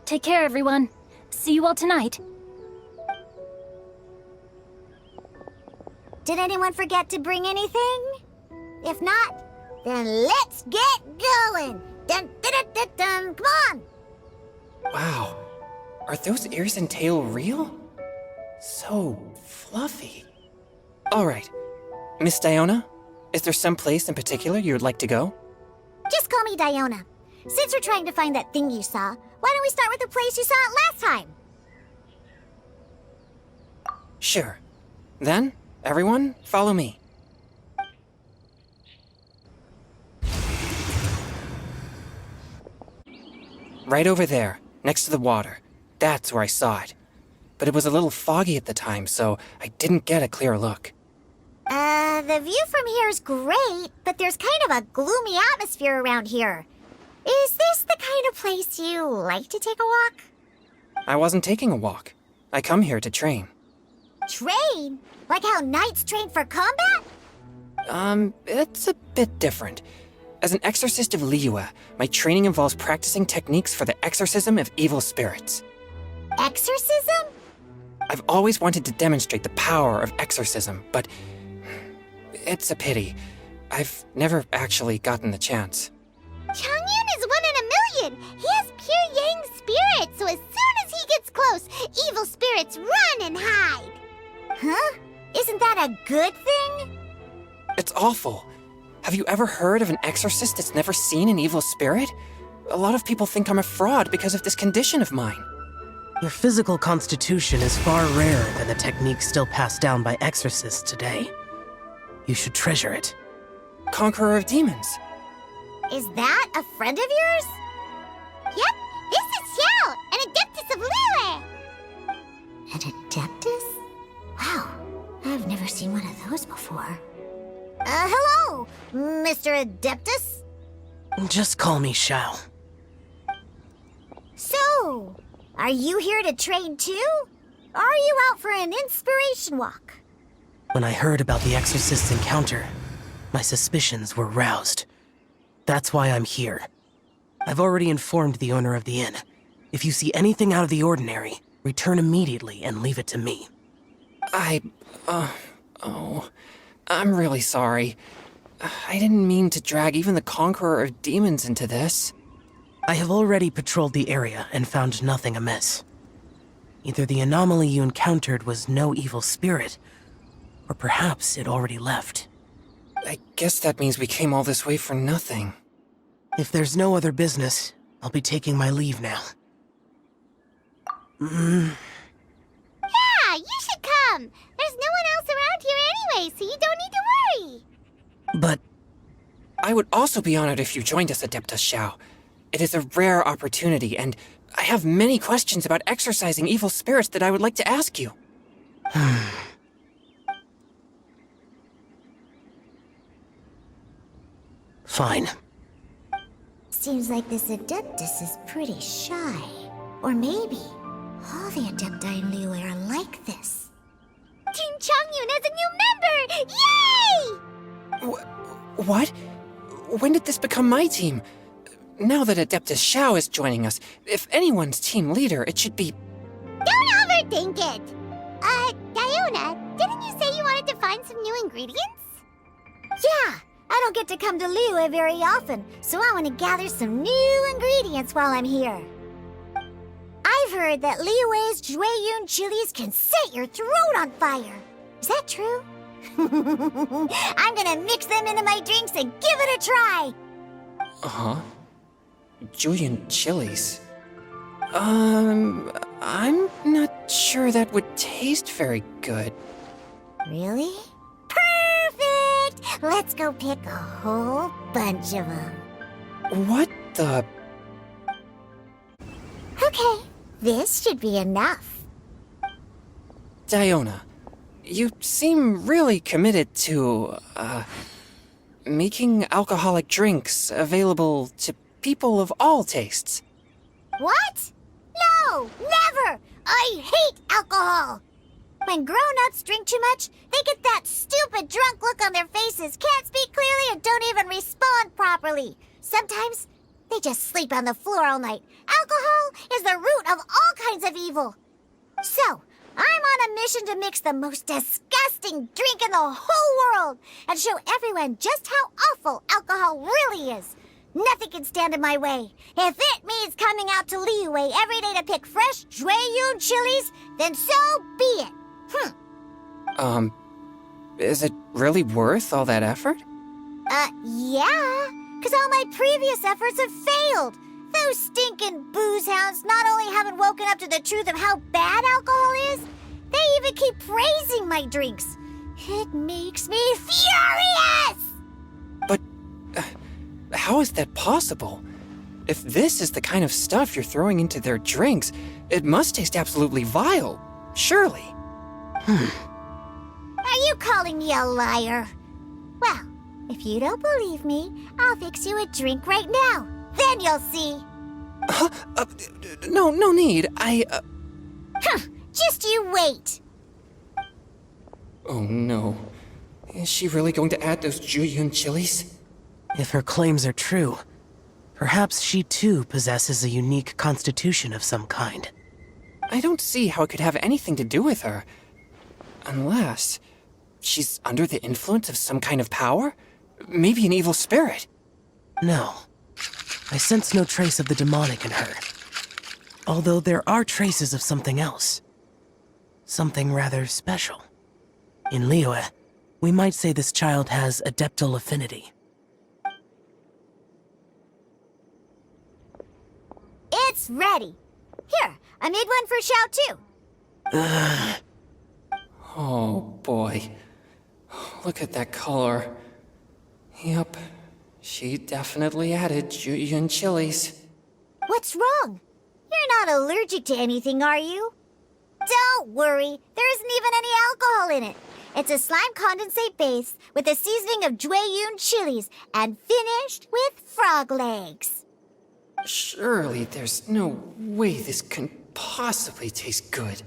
Take care, everyone. See you all tonight. Did anyone forget to bring anything? If not, then let's get going! Dun, dun, dun, dun, dun. Come on! Wow. Are those ears and tail real? So fluffy. All right. Miss Diona, is there some place in particular you would like to go? Just call me Diona. Since we're trying to find that thing you saw, why don't we start with the place you saw it last time? Sure. Then, everyone, follow me. Right over there, next to the water. That's where I saw it. But it was a little foggy at the time, so I didn't get a clear look. The view from here is great, but there's kind of a gloomy atmosphere around here. Is this the kind of place you like to take a walk? I wasn't taking a walk. I come here to train. Train? Like how knights train for combat? It's a bit different. As an exorcist of Liyue, my training involves practicing techniques for the exorcism of evil spirits. Exorcism? I've always wanted to demonstrate the power of exorcism, but it's a pity. I've never actually gotten the chance. Chongyun is 1 in a million! He has pure yang spirit, so as soon as he gets close, evil spirits run and hide! Huh? Isn't that a good thing? It's awful. Have you ever heard of an exorcist that's never seen an evil spirit? A lot of people think I'm a fraud because of this condition of mine. Your physical constitution is far rarer than the techniques still passed down by exorcists today. You should treasure it. Conqueror of demons. Is that a friend of yours? Yep, this is Xiao, an adeptus of Liyue! An adeptus? Wow, I've never seen one of those before. Hello, Mr. Adeptus? Just call me Shao. So, are you here to train too? Or are you out for an inspiration walk? When I heard about the exorcist's encounter, my suspicions were roused. That's why I'm here. I've already informed the owner of the inn. If you see anything out of the ordinary, return immediately and leave it to me. I'm really sorry. I didn't mean to drag even the Conqueror of Demons into this. I have already patrolled the area and found nothing amiss. Either the anomaly you encountered was no evil spirit, Or perhaps it already left. I guess that means we came all this way for nothing. If there's no other business, I'll be taking my leave now. Yeah, you should come. There's no one else around here anyway, so you don't need to worry. But I would also be honored if you joined us, Adeptus Xiao. It is a rare opportunity, and I have many questions about exorcising evil spirits that I would like to ask you. fine. Seems like this Adeptus is pretty shy. Or maybe all the Adepti in Liyue are like this. Team Changyun has a new member! Yay! What? When did this become my team? Now that Adeptus Xiao is joining us, if anyone's team leader, it should be... Don't overthink it! Diona, didn't you say you wanted to find some new ingredients? Yeah, I don't get to come to Liyue very often, so I want to gather some new ingredients while I'm here. I've heard that Liyue's Jueyun chilies can set your throat on fire. Is that true? I'm gonna mix them into my drinks and give it a try. Uh-huh. Julian chilies. I'm not sure that would taste very good. Really? Perfect! Let's go pick a whole bunch of them. What the... Okay, this should be enough. Diona, you seem really committed to, making alcoholic drinks available to people of all tastes. What? No, never! I hate alcohol! When grown-ups drink too much, they get that stupid drunk look on their faces, can't speak clearly, and don't even respond properly. Sometimes, they just sleep on the floor all night. Alcohol is the root of all kinds of evil. So, I'm on a mission to mix the most disgusting drink in the whole world and show everyone just how awful alcohol really is. Nothing can stand in my way. If it means coming out to Liyue every day to pick fresh Jueyun chilies, then so be it. Is it really worth all that effort? Yeah, because all my previous efforts have failed. Those stinking booze hounds not only haven't woken up to the truth of how bad alcohol is, they even keep praising my drinks. It makes me furious! But, how is that possible? If this is the kind of stuff you're throwing into their drinks, it must taste absolutely vile, surely. Are you calling me a liar? Well, if you don't believe me, I'll fix you a drink right now. Then you'll see. No need. Just you wait. Oh no. Is she really going to add those Jueyun chilies? If her claims are true, perhaps she too possesses a unique constitution of some kind. I don't see how it could have anything to do with her. Unless she's under the influence of some kind of power? Maybe an evil spirit. No. I sense no trace of the demonic in her. Although there are traces of something else. Something rather special. In Liyue, we might say this child has adeptal affinity. It's ready. Here, I made one for Xiao too. Oh boy. Look at that color. Yep. She definitely added Jueyun chilies. What's wrong? You're not allergic to anything, are you? Don't worry, there isn't even any alcohol in it. It's a slime condensate base with a seasoning of Jueyun chilies and finished with frog legs. Surely there's no way this can possibly taste good.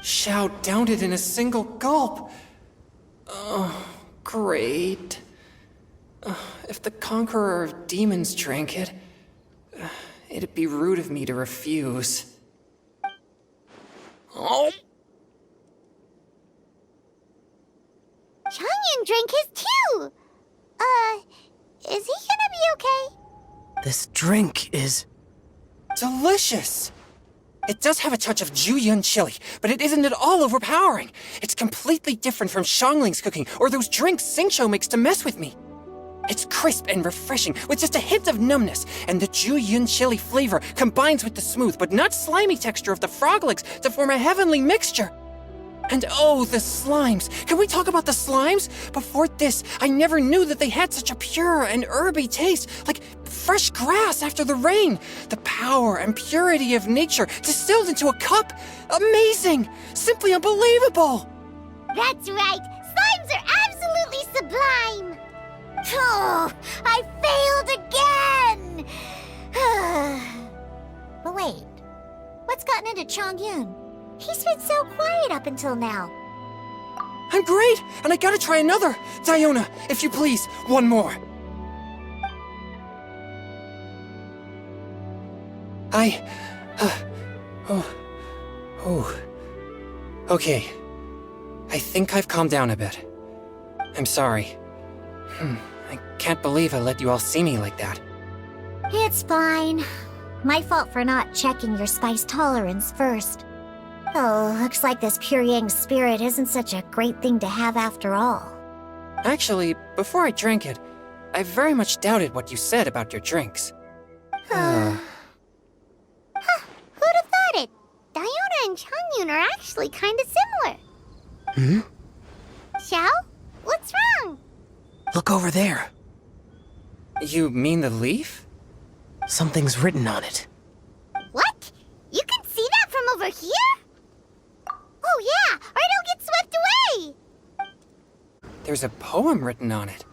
Xiao downed it in a single gulp. Oh, great. If the Conqueror of Demons drank it, it'd be rude of me to refuse. Oh! Changyun drank his too! Is he gonna be okay? This drink is Delicious! It does have a touch of Jueyun chili, but it isn't at all overpowering. It's completely different from Xiangling's cooking or those drinks Xingqiu makes to mess with me. It's crisp and refreshing with just a hint of numbness, and the Jueyun chili flavor combines with the smooth but not slimy texture of the frog legs to form a heavenly mixture. And oh, the slimes! Can we talk about the slimes? Before this, I never knew that they had such a pure and herby taste, like fresh grass after the rain. The power and purity of nature distilled into a cup. Amazing! Simply unbelievable! That's right. Slimes are absolutely sublime. Oh, I failed again. But wait, what's gotten into Chongyun? He's been so quiet up until now. I'm great, and I gotta try another. Diona, if you please, one more. Okay. I think I've calmed down a bit. I'm sorry. I can't believe I let you all see me like that. It's fine. My fault for not checking your spice tolerance first. Oh, looks like this pure yang spirit isn't such a great thing to have after all. Actually, before I drank it, I very much doubted what you said about your drinks. Who'd have thought it? Diona and Chongyun are actually kinda similar. Xiao? What's wrong? Look over there. You mean the leaf? Something's written on it. What? You can see that from over here? Oh yeah, or it'll get swept away! There's a poem written on it.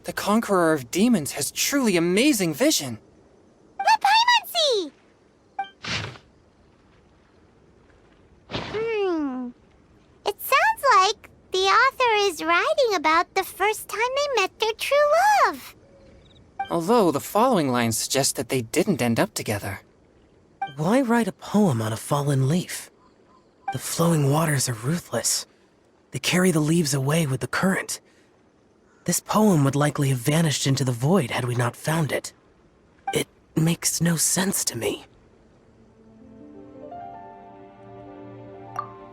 The Conqueror of Demons has truly amazing vision. Let Paimon see! It sounds like the author is writing about the first time they met their true love. Although the following lines suggest that they didn't end up together. Why write a poem on a fallen leaf? The flowing waters are ruthless. They carry the leaves away with the current. This poem would likely have vanished into the void had we not found it. It makes no sense to me.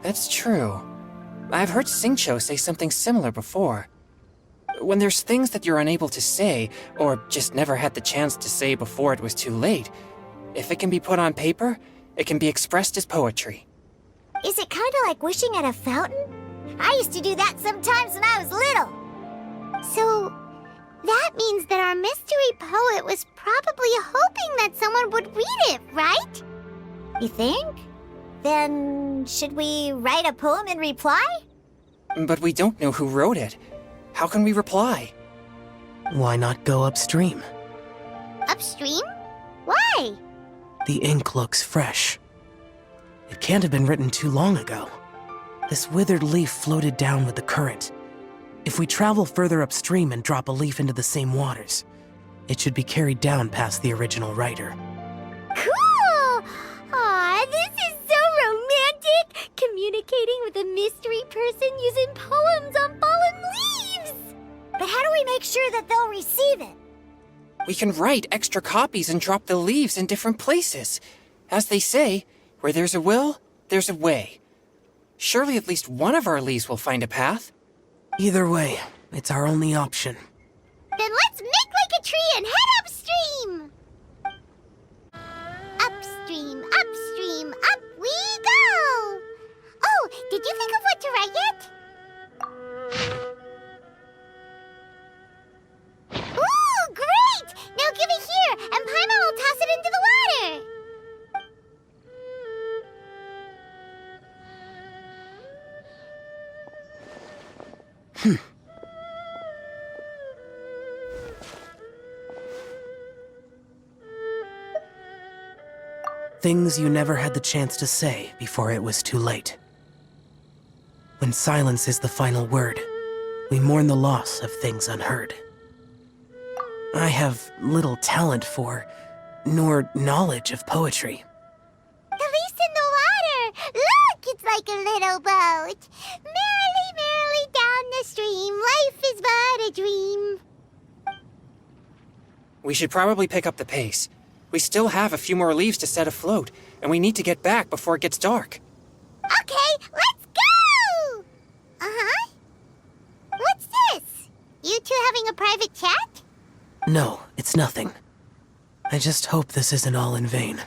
That's true. I've heard Xingqiu say something similar before. When there's things that you're unable to say, or just never had the chance to say before it was too late, if it can be put on paper, it can be expressed as poetry. Is it kinda like wishing at a fountain? I used to do that sometimes when I was little. So, that means that our mystery poet was probably hoping that someone would read it, right? You think? Then, should we write a poem in reply? But we don't know who wrote it. How can we reply? Why not go upstream? Upstream? Why? The ink looks fresh. It can't have been written too long ago. This withered leaf floated down with the current. If we travel further upstream and drop a leaf into the same waters, it should be carried down past the original writer. Cool! Aw, this is so romantic! Communicating with a mystery person using poems on fallen leaves! But how do we make sure that they'll receive it? We can write extra copies and drop the leaves in different places. As they say, where there's a will, there's a way. Surely at least one of our leaves will find a path. Either way, it's our only option. Then let's make like a tree and head upstream! Upstream, upstream, up we go! Oh, did you think of what to write yet? Ooh, great! Now give it here, and Paimon will toss it into the water! Things you never had the chance to say before it was too late. When silence is the final word, we mourn the loss of things unheard. I have little talent for, nor knowledge of poetry. The leaf's in the water! Look, it's like a little boat! Merrily, merrily down the stream, life is but a dream. We should probably pick up the pace. We still have a few more leaves to set afloat, and we need to get back before it gets dark. Okay, let's go! Uh-huh. What's this? You two having a private chat? No, it's nothing. I just hope this isn't all in vain.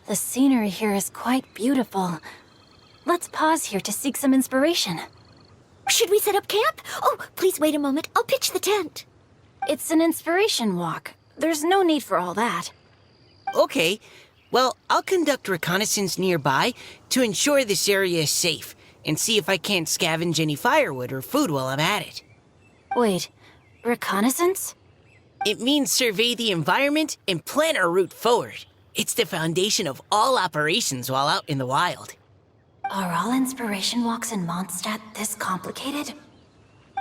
The scenery here is quite beautiful. Let's pause here to seek some inspiration. Should we set up camp? Oh, please wait a moment. I'll pitch the tent. It's an inspiration walk. There's no need for all that. Okay, well, I'll conduct reconnaissance nearby to ensure this area is safe and see if I can't scavenge any firewood or food while I'm at it. Wait, reconnaissance? It means survey the environment and plan our route forward. It's the foundation of all operations while out in the wild. Are all inspiration walks in Mondstadt this complicated?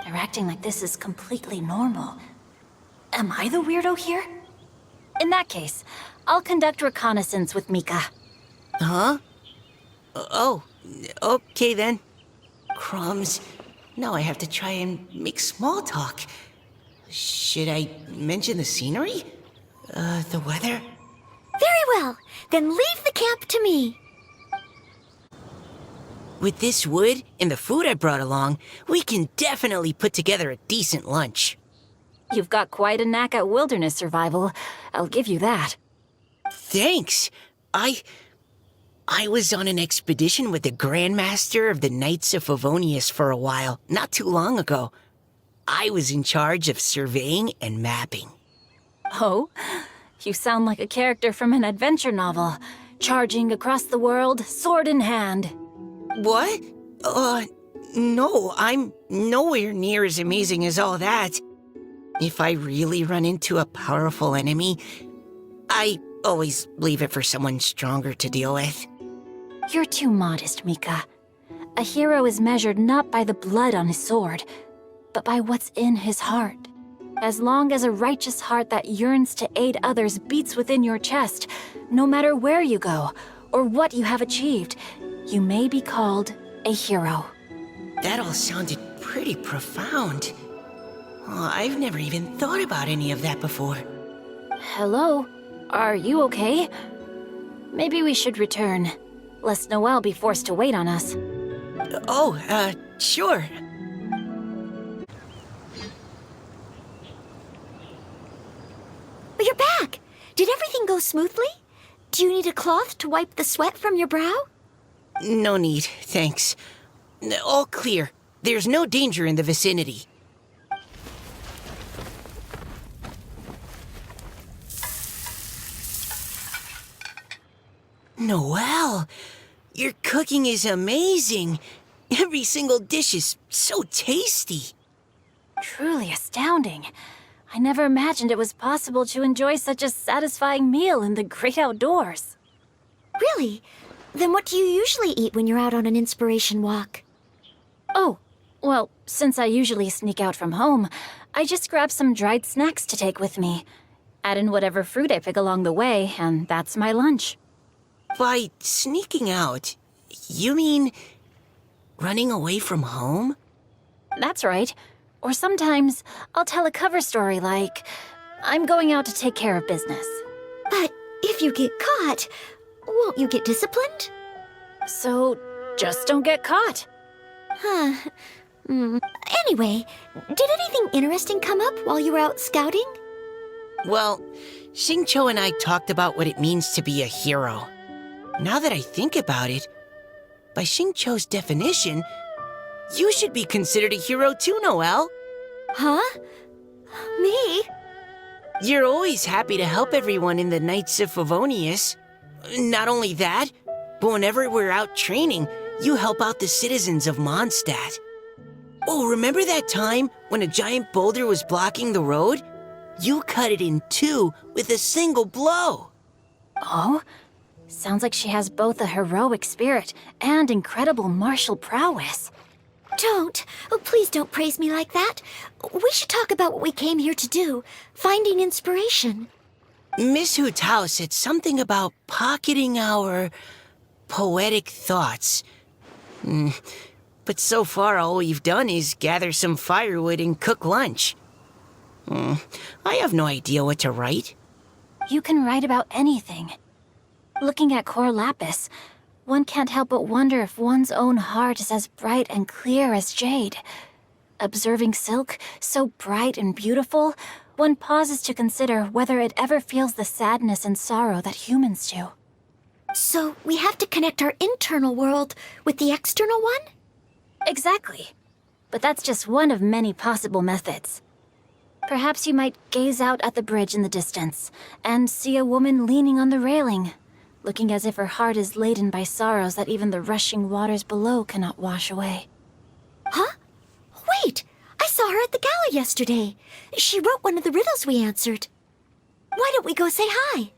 They're acting like this is completely normal. Am I the weirdo here? In that case, I'll conduct reconnaissance with Mika. Huh? Oh, okay then. Crumbs. Now I have to try and make small talk. Should I mention the scenery? The weather? Very well. Then leave the camp to me. With this wood and the food I brought along, we can definitely put together a decent lunch. You've got quite a knack at wilderness survival. I'll give you that. Thanks. I was on an expedition with the Grandmaster of the Knights of Favonius for a while, not too long ago. I was in charge of surveying and mapping. Oh? You sound like a character from an adventure novel, charging across the world, sword in hand. What? No, I'm nowhere near as amazing as all that. If I really run into a powerful enemy, I always leave it for someone stronger to deal with. You're too modest, Mika. A hero is measured not by the blood on his sword, but by what's in his heart. As long as a righteous heart that yearns to aid others beats within your chest, no matter where you go or what you have achieved, you may be called a hero. That all sounded pretty profound. Oh, I've never even thought about any of that before. Hello? Are you okay? Maybe we should return, lest Noelle be forced to wait on us. Sure. You're back. Did everything go smoothly? Do you need a cloth to wipe the sweat from your brow? No need, thanks. All clear. There's no danger in the vicinity. Noelle, your cooking is amazing. Every single dish is so tasty. Truly astounding. I never imagined it was possible to enjoy such a satisfying meal in the great outdoors. Really? Then what do you usually eat when you're out on an inspiration walk? Oh, well, since I usually sneak out from home, I just grab some dried snacks to take with me. Add in whatever fruit I pick along the way, and that's my lunch. By sneaking out, you mean running away from home? That's right. Or sometimes I'll tell a cover story like, I'm going out to take care of business. But if you get caught, won't you get disciplined? So just don't get caught. Huh. Anyway, did anything interesting come up while you were out scouting? Well, Xingqiu and I talked about what it means to be a hero. Now that I think about it, by Xingqiu's definition, you should be considered a hero too, Noelle. Huh? Me? You're always happy to help everyone in the Knights of Favonius. Not only that, but whenever we're out training, you help out the citizens of Mondstadt. Oh, remember that time when a giant boulder was blocking the road? You cut it in two with a single blow. Oh? Sounds like she has both a heroic spirit and incredible martial prowess. Don't. Oh, please don't praise me like that. We should talk about what we came here to do, finding inspiration. Miss Hu Tao said something about pocketing our poetic thoughts. But so far, all we've done is gather some firewood and cook lunch. I have no idea what to write. You can write about anything. Looking at Cor Lapis, one can't help but wonder if one's own heart is as bright and clear as jade. Observing silk, so bright and beautiful, one pauses to consider whether it ever feels the sadness and sorrow that humans do. So we have to connect our internal world with the external one? Exactly. But that's just one of many possible methods. Perhaps you might gaze out at the bridge in the distance and see a woman leaning on the railing, looking as if her heart is laden by sorrows that even the rushing waters below cannot wash away. Huh? Wait! I saw her at the gala yesterday. She wrote one of the riddles we answered. Why don't we go say hi?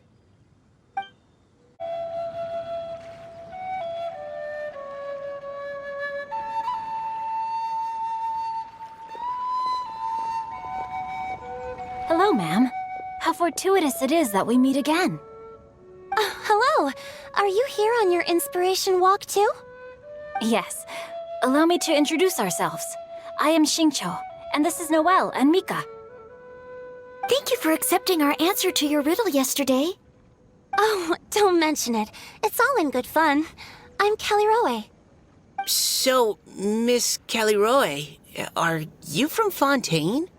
Hello, ma'am. How fortuitous it is that we meet again. Hello. Are you here on your inspiration walk too? Yes. Allow me to introduce ourselves. I am Xingqiu, and this is Noelle and Mika. Thank you for accepting our answer to your riddle yesterday. Oh, don't mention it. It's all in good fun. I'm Kelly Rowe. So, Miss Caliroe, are you from Fontaine?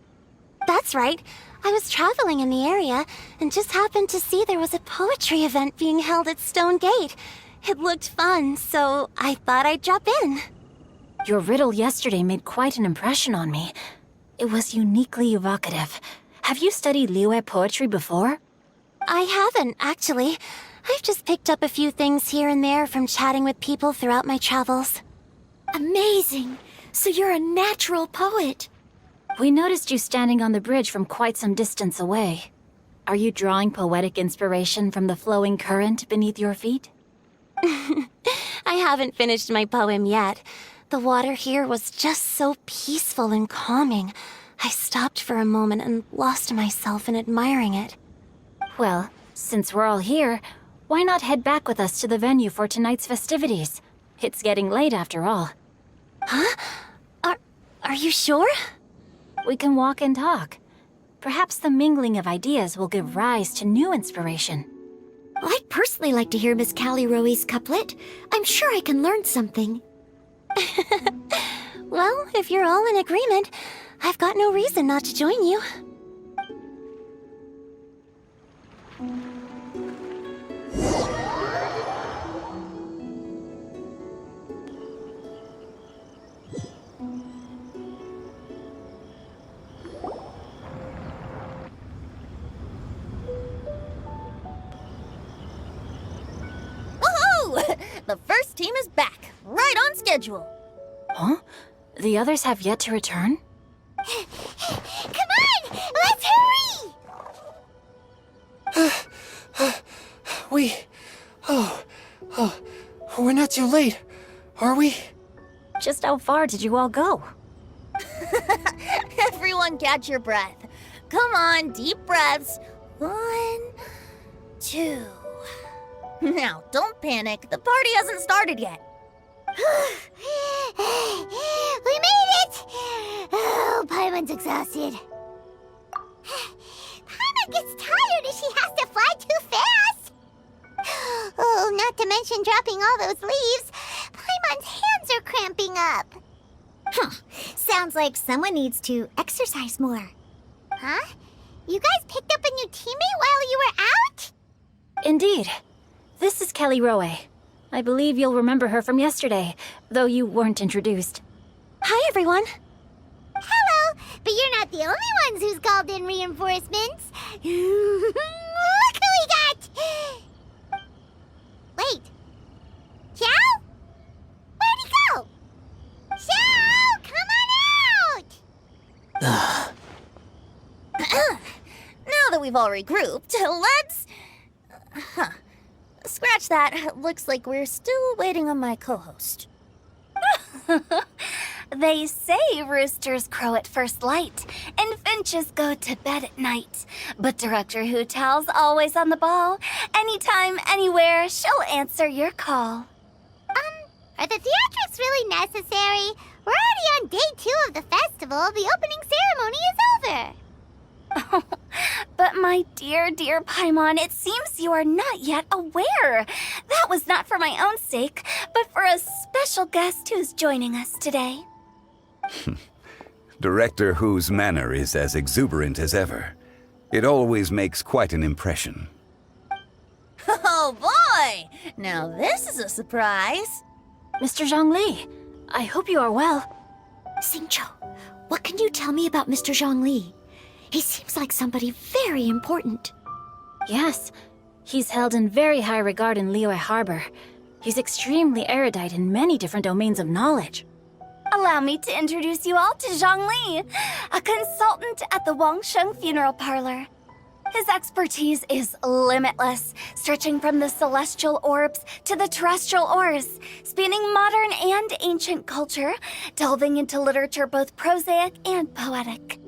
That's right. I was traveling in the area and just happened to see there was a poetry event being held at Stone Gate. It looked fun, so I thought I'd drop in. Your riddle yesterday made quite an impression on me. It was uniquely evocative. Have you studied Liyue poetry before? I haven't, actually. I've just picked up a few things here and there from chatting with people throughout my travels. Amazing! So you're a natural poet. We noticed you standing on the bridge from quite some distance away. Are you drawing poetic inspiration from the flowing current beneath your feet? I haven't finished my poem yet. The water here was just so peaceful and calming. I stopped for a moment and lost myself in admiring it. Well, since we're all here, why not head back with us to the venue for tonight's festivities? It's getting late after all. Huh? Are you sure? We can walk and talk. Perhaps the mingling of ideas will give rise to new inspiration. I'd personally like to hear Miss Callie Rowe's couplet. I'm sure I can learn something. Well, if you're all in agreement, I've got no reason not to join you. Woohoo! The first team is back, right on schedule. Huh? The others have yet to return? Come on! Let's hurry! We're not too late, are we? Just how far did you all go? Everyone catch your breath. Come on, deep breaths. 1, 2. Now, don't panic. The party hasn't started yet. We made it! Oh, Paimon's exhausted. Paimon gets tired if she has to fly too fast. Oh, not to mention dropping all those leaves. Paimon's hands are cramping up. Sounds like someone needs to exercise more. Huh? You guys picked up a new teammate while you were out? Indeed. This is Kelly Rowe. I believe you'll remember her from yesterday, though you weren't introduced. Hi, everyone. Hello, but you're not the only ones who's called in reinforcements. Look who we got! Wait. Xiao? Where'd he go? Xiao, come on out! Now that we've all regrouped, let's... Scratch that. Looks like we're still waiting on my co-host. They say roosters crow at first light, and finches go to bed at night. But Director Hootal's always on the ball. Anytime, anywhere, she'll answer your call. Are the theatrics really necessary? We're already on day 2 of the festival. The opening ceremony is over. But my dear, dear Paimon, it seems you are not yet aware. That was not for my own sake, but for a special guest who's joining us today. Director Who's manner is as exuberant as ever. It always makes quite an impression. Oh boy! Now this is a surprise. Mr. Zhongli, I hope you are well. Xingqiu, what can you tell me about Mr. Zhongli? He seems like somebody very important. Yes, he's held in very high regard in Liyue Harbor. He's extremely erudite in many different domains of knowledge. Allow me to introduce you all to Zhongli, a consultant at the Wangsheng Funeral Parlor. His expertise is limitless, stretching from the celestial orbs to the terrestrial ores, spanning modern and ancient culture, delving into literature both prosaic and poetic.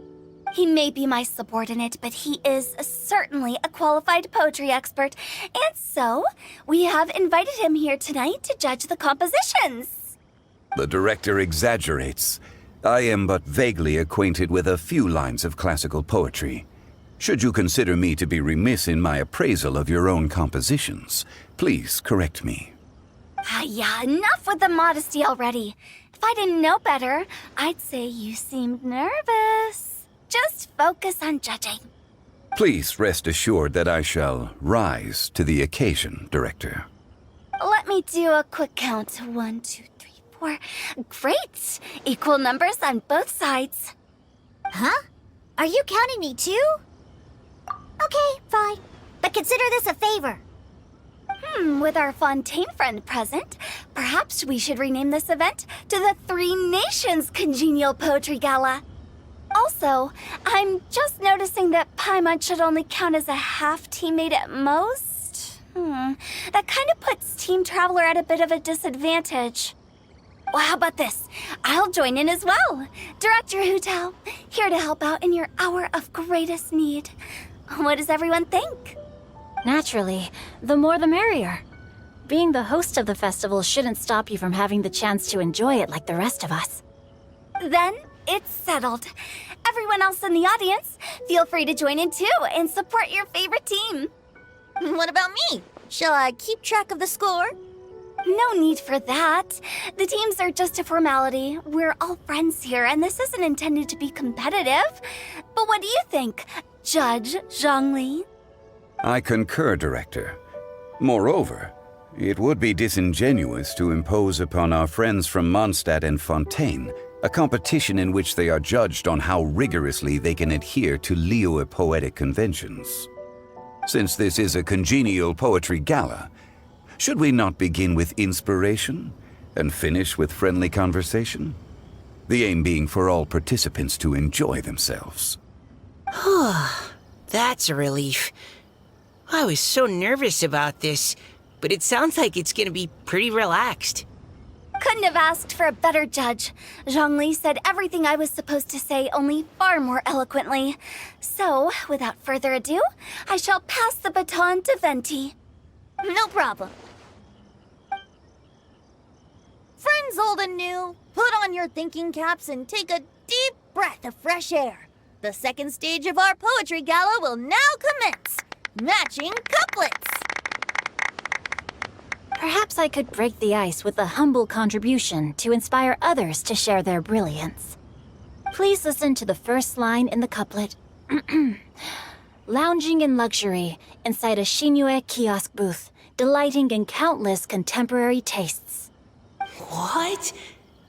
He may be my subordinate, but he is certainly a qualified poetry expert, and so we have invited him here tonight to judge the compositions. The director exaggerates. I am but vaguely acquainted with a few lines of classical poetry. Should you consider me to be remiss in my appraisal of your own compositions, please correct me. Yeah, enough with the modesty already. If I didn't know better, I'd say you seemed nervous. Just focus on judging. Please rest assured that I shall rise to the occasion, Director. Let me do a quick count. 1, 2, 3, 4. Great! Equal numbers on both sides. Huh? Are you counting me too? Okay, fine. But consider this a favor. With our Fontaine friend present, perhaps we should rename this event to the Three Nations Congenial Poetry Gala. Also, I'm just noticing that Paimon should only count as a half teammate at most. That kind of puts Team Traveler at a bit of a disadvantage. Well, how about this? I'll join in as well. Director Hootal, here to help out in your hour of greatest need. What does everyone think? Naturally, the more the merrier. Being the host of the festival shouldn't stop you from having the chance to enjoy it like the rest of us. Then it's settled. Everyone else in the audience, feel free to join in too and support your favorite team. What about me? Shall I keep track of the score? No need for that. The teams are just a formality. We're all friends here, and this isn't intended to be competitive. But what do you think, Judge Zhongli? I concur, Director. Moreover, it would be disingenuous to impose upon our friends from Mondstadt and Fontaine a competition in which they are judged on how rigorously they can adhere to Liyue poetic conventions. Since this is a congenial poetry gala, should we not begin with inspiration and finish with friendly conversation? The aim being for all participants to enjoy themselves. That's a relief. I was so nervous about this, but it sounds like it's gonna be pretty relaxed. Couldn't have asked for a better judge. Zhongli said everything I was supposed to say, only far more eloquently. So, without further ado, I shall pass the baton to Venti. No problem. Friends old and new, put on your thinking caps and take a deep breath of fresh air. The second stage of our poetry gala will now commence. Matching couplets. Perhaps I could break the ice with a humble contribution to inspire others to share their brilliance. Please listen to the first line in the couplet. Lounging in luxury inside a Shinue kiosk booth, delighting in countless contemporary tastes. What?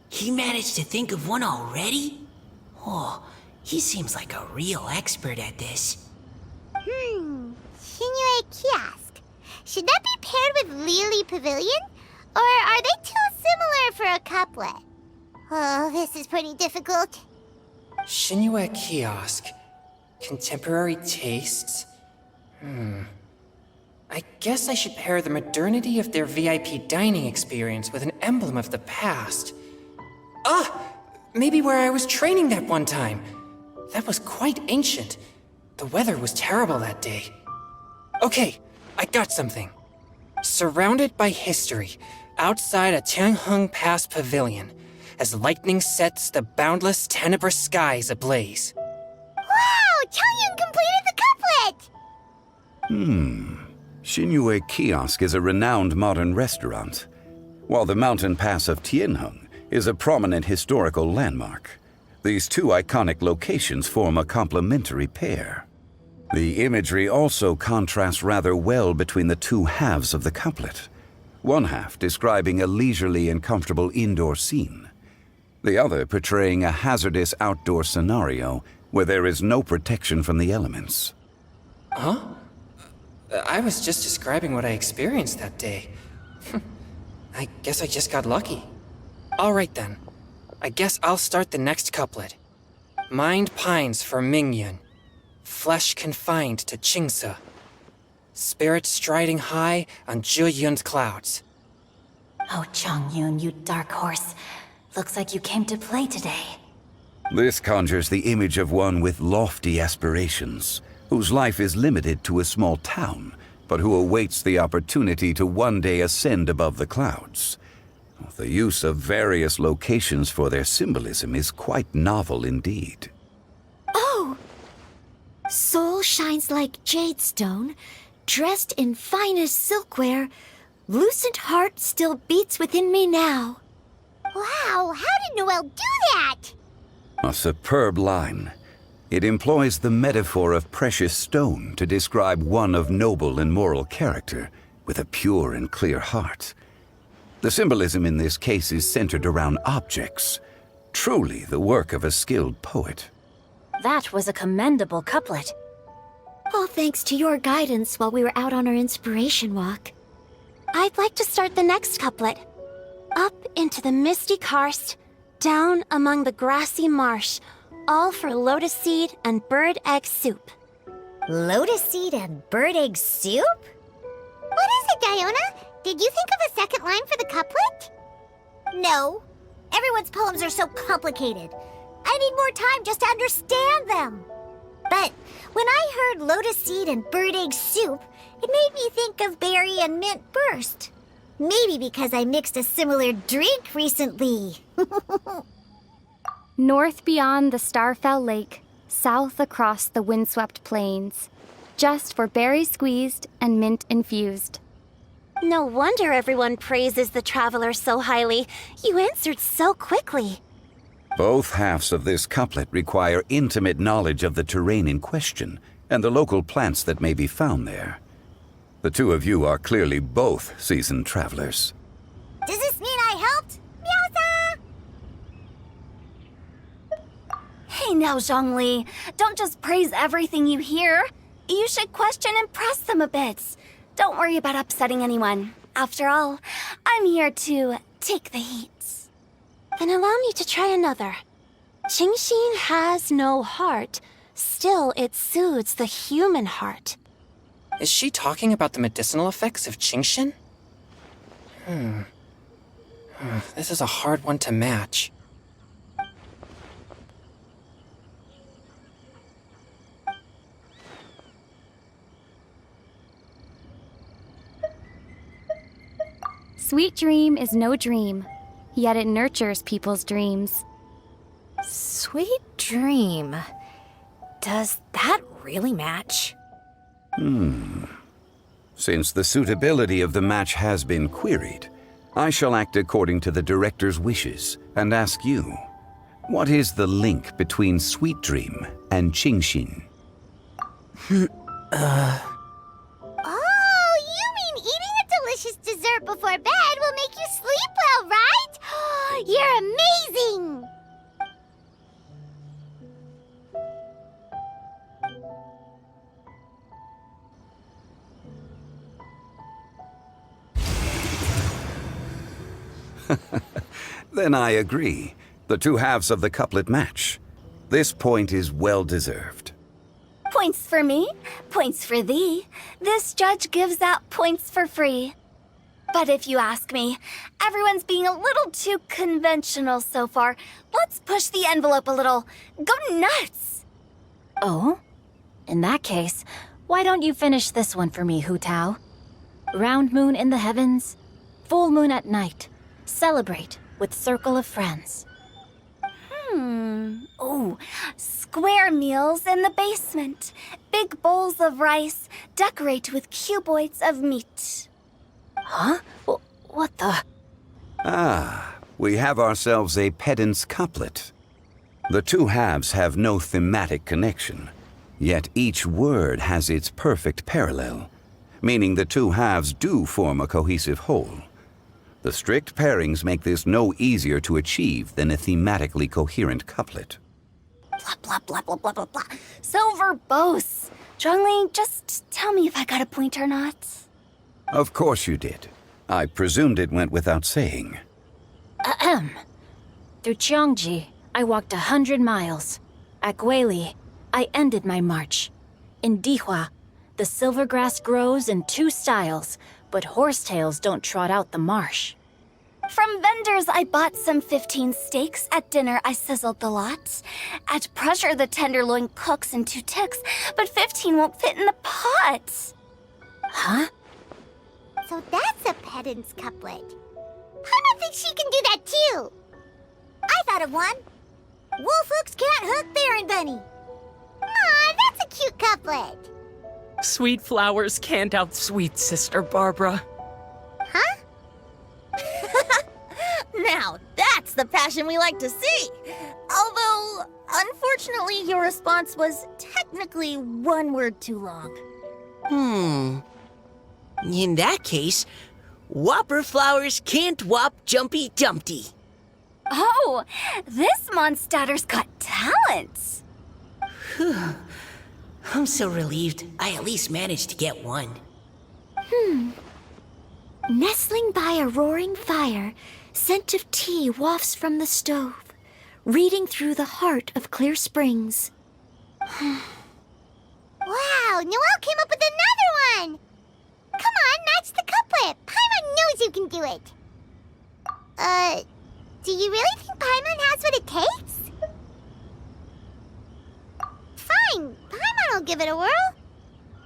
He managed to think of one already? Oh, he seems like a real expert at this. Shinue Kiosk. Should that be paired with Lily Pavilion? Or are they too similar for a couplet? Oh, this is pretty difficult. Shinue Kiosk. Contemporary tastes? I guess I should pair the modernity of their VIP dining experience with an emblem of the past. Maybe where I was training that one time. That was quite ancient. The weather was terrible that day. Okay, I got something. Surrounded by history, outside a Tianheng Pass pavilion, as lightning sets the boundless tenebrous skies ablaze. Wow! Changyun completed the couplet! Xinyue Kiosk is a renowned modern restaurant, while the mountain pass of Tianheng is a prominent historical landmark. These two iconic locations form a complementary pair. The imagery also contrasts rather well between the two halves of the couplet. One half describing a leisurely and comfortable indoor scene, the other portraying a hazardous outdoor scenario where there is no protection from the elements. Huh? I was just describing what I experienced that day. I guess I just got lucky. All right then. I guess I'll start the next couplet. Mind pines for Mingyun. Flesh confined to Qingse. Spirit striding high on Zheyun's clouds. Oh, Changyun, you dark horse. Looks like you came to play today. This conjures the image of one with lofty aspirations, whose life is limited to a small town, but who awaits the opportunity to one day ascend above the clouds. The use of various locations for their symbolism is quite novel indeed. Oh! Soul shines like jadestone, dressed in finest silkware. Lucent heart still beats within me now. Wow, how did Noelle do that? A superb line. It employs the metaphor of precious stone to describe one of noble and moral character, with a pure and clear heart. The symbolism in this case is centered around objects, truly the work of a skilled poet. That was a commendable couplet. All thanks to your guidance while we were out on our inspiration walk. I'd like to start the next couplet. Up into the misty karst, down among the grassy marsh, all for lotus seed and bird egg soup. Lotus seed and bird egg soup? What is it, Diona? Did you think of a second line for the couplet? No. Everyone's poems are so complicated. I need more time just to understand them. But when I heard lotus seed and bird egg soup, it made me think of berry and mint burst. Maybe because I mixed a similar drink recently. North beyond the Starfell Lake, south across the windswept plains, just for berry squeezed and mint infused. No wonder everyone praises the traveler so highly. You answered so quickly. Both halves of this couplet require intimate knowledge of the terrain in question and the local plants that may be found there. The two of you are clearly both seasoned travelers. Does this mean I helped? Meowsa! Hey now, Zhongli. Don't just praise everything you hear. You should question and press them a bit. Don't worry about upsetting anyone. After all, I'm here to take the heat. Then allow me to try another. Qingxin has no heart. Still, it soothes the human heart. Is she talking about the medicinal effects of Qingxin? This is a hard one to match. Sweet dream is no dream, yet it nurtures people's dreams. Sweet dream. Does that really match? Since the suitability of the match has been queried, I shall act according to the director's wishes and ask you, what is the link between Sweet Dream and Qingxin? Oh, you mean eating a delicious dessert before bed will make you sleep well, right? You're amazing! Then I agree. The two halves of the couplet match. This point is well deserved. Points for me, points for thee. This judge gives out points for free. but if you ask me. Everyone's being a little too conventional so far. Let's push the envelope a little. Go nuts! Oh? In that case, why don't you finish this one for me, Hu Tao? Round moon in the heavens, full moon at night. Celebrate with circle of friends. Oh, square meals in the basement. Big bowls of rice. Decorate with cuboids of meat. Huh? What the? Ah, we have ourselves a pedant's couplet. The two halves have no thematic connection, yet each word has its perfect parallel, meaning the two halves do form a cohesive whole. The strict pairings make this no easier to achieve than a thematically coherent couplet. Blah, blah, blah, blah, blah, blah, blah. So verbose. Zhongli, just tell me if I got a point or not. Of course you did. I presumed it went without saying. Ahem. Through Cheongji, I walked 100 miles. At Guili, I ended my march. In Dihua, the silver grass grows in 2 styles, but horsetails don't trot out the marsh. From vendors, I bought some 15 steaks. At dinner, I sizzled the lot. At pressure, the tenderloin cooks in 2 ticks, but 15 won't fit in the pot. Huh? So that's a pedant's couplet. Paimon thinks she can do that too. I thought of one. Wolf hooks can't hook Baron Bunny. Aw, that's a cute couplet. Sweet flowers can't outsweet Sister Barbara. Huh? Now, that's the passion we like to see. Although, unfortunately, your response was technically 1 word too long. In that case, Whopper flowers can't whop Jumpy Dumpty. Oh, this Mondstadter's got talent. I'm so relieved I at least managed to get one. Nestling by a roaring fire, scent of tea wafts from the stove, reading through the heart of clear springs. Wow, Noelle came up with another one! Come on, match the couplet! Paimon knows you can do it! Do you really think Paimon has what it takes? Fine, Paimon will give it a whirl.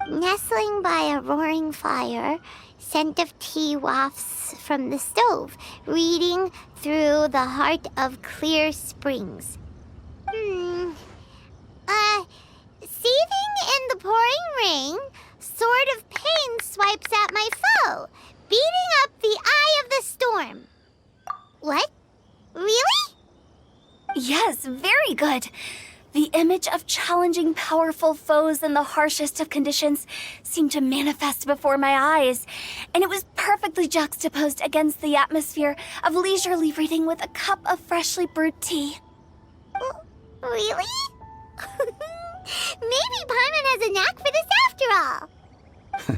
Nestling by a roaring fire, scent of tea wafts from the stove, reading through the heart of clear springs. Seething in the pouring rain, sword of pain swipes at my foe, beating up the eye of the storm. What? Really? Yes, very good. The image of challenging powerful foes in the harshest of conditions seemed to manifest before my eyes, and it was perfectly juxtaposed against the atmosphere of leisurely reading with a cup of freshly brewed tea. Really? Maybe Paimon has a knack for this after all.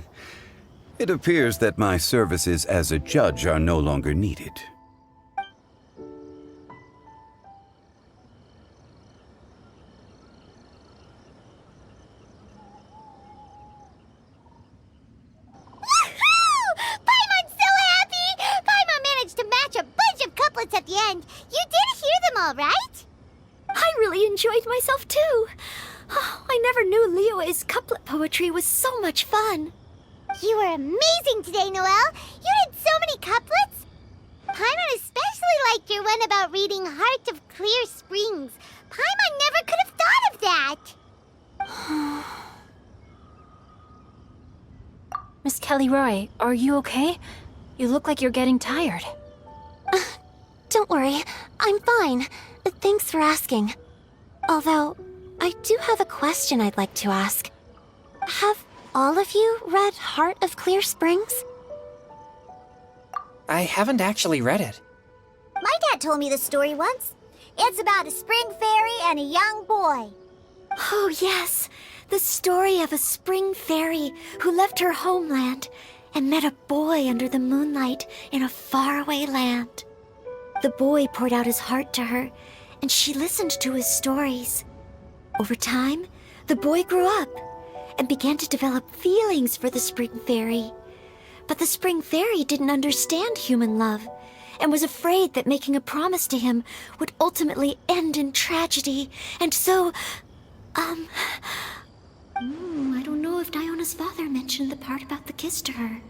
It appears that my services as a judge are no longer needed. Paimon's so happy! Paimon managed to match a bunch of couplets at the end. You did hear them all, right? I really enjoyed myself too. Oh, I never knew Liyue's couplet poetry was so much fun. You were amazing today, Noelle. You did so many couplets. Paimon especially liked your one about reading Heart of Clear Springs. Paimon never could have thought of that. Miss Kelly Roy, are you okay? You look like you're getting tired. Don't worry, I'm fine. Thanks for asking. Although, I do have a question I'd like to ask. Have all of you read Heart of Clear Springs? I haven't actually read it. My dad told me the story once. It's about a spring fairy and a young boy. Oh, yes. The story of a spring fairy who left her homeland and met a boy under the moonlight in a faraway land. The boy poured out his heart to her, and she listened to his stories. Over time, the boy grew up and began to develop feelings for the spring fairy. But the Spring Fairy didn't understand human love and was afraid that making a promise to him would ultimately end in tragedy. And so, I don't know if Diona's father mentioned the part about the kiss to her.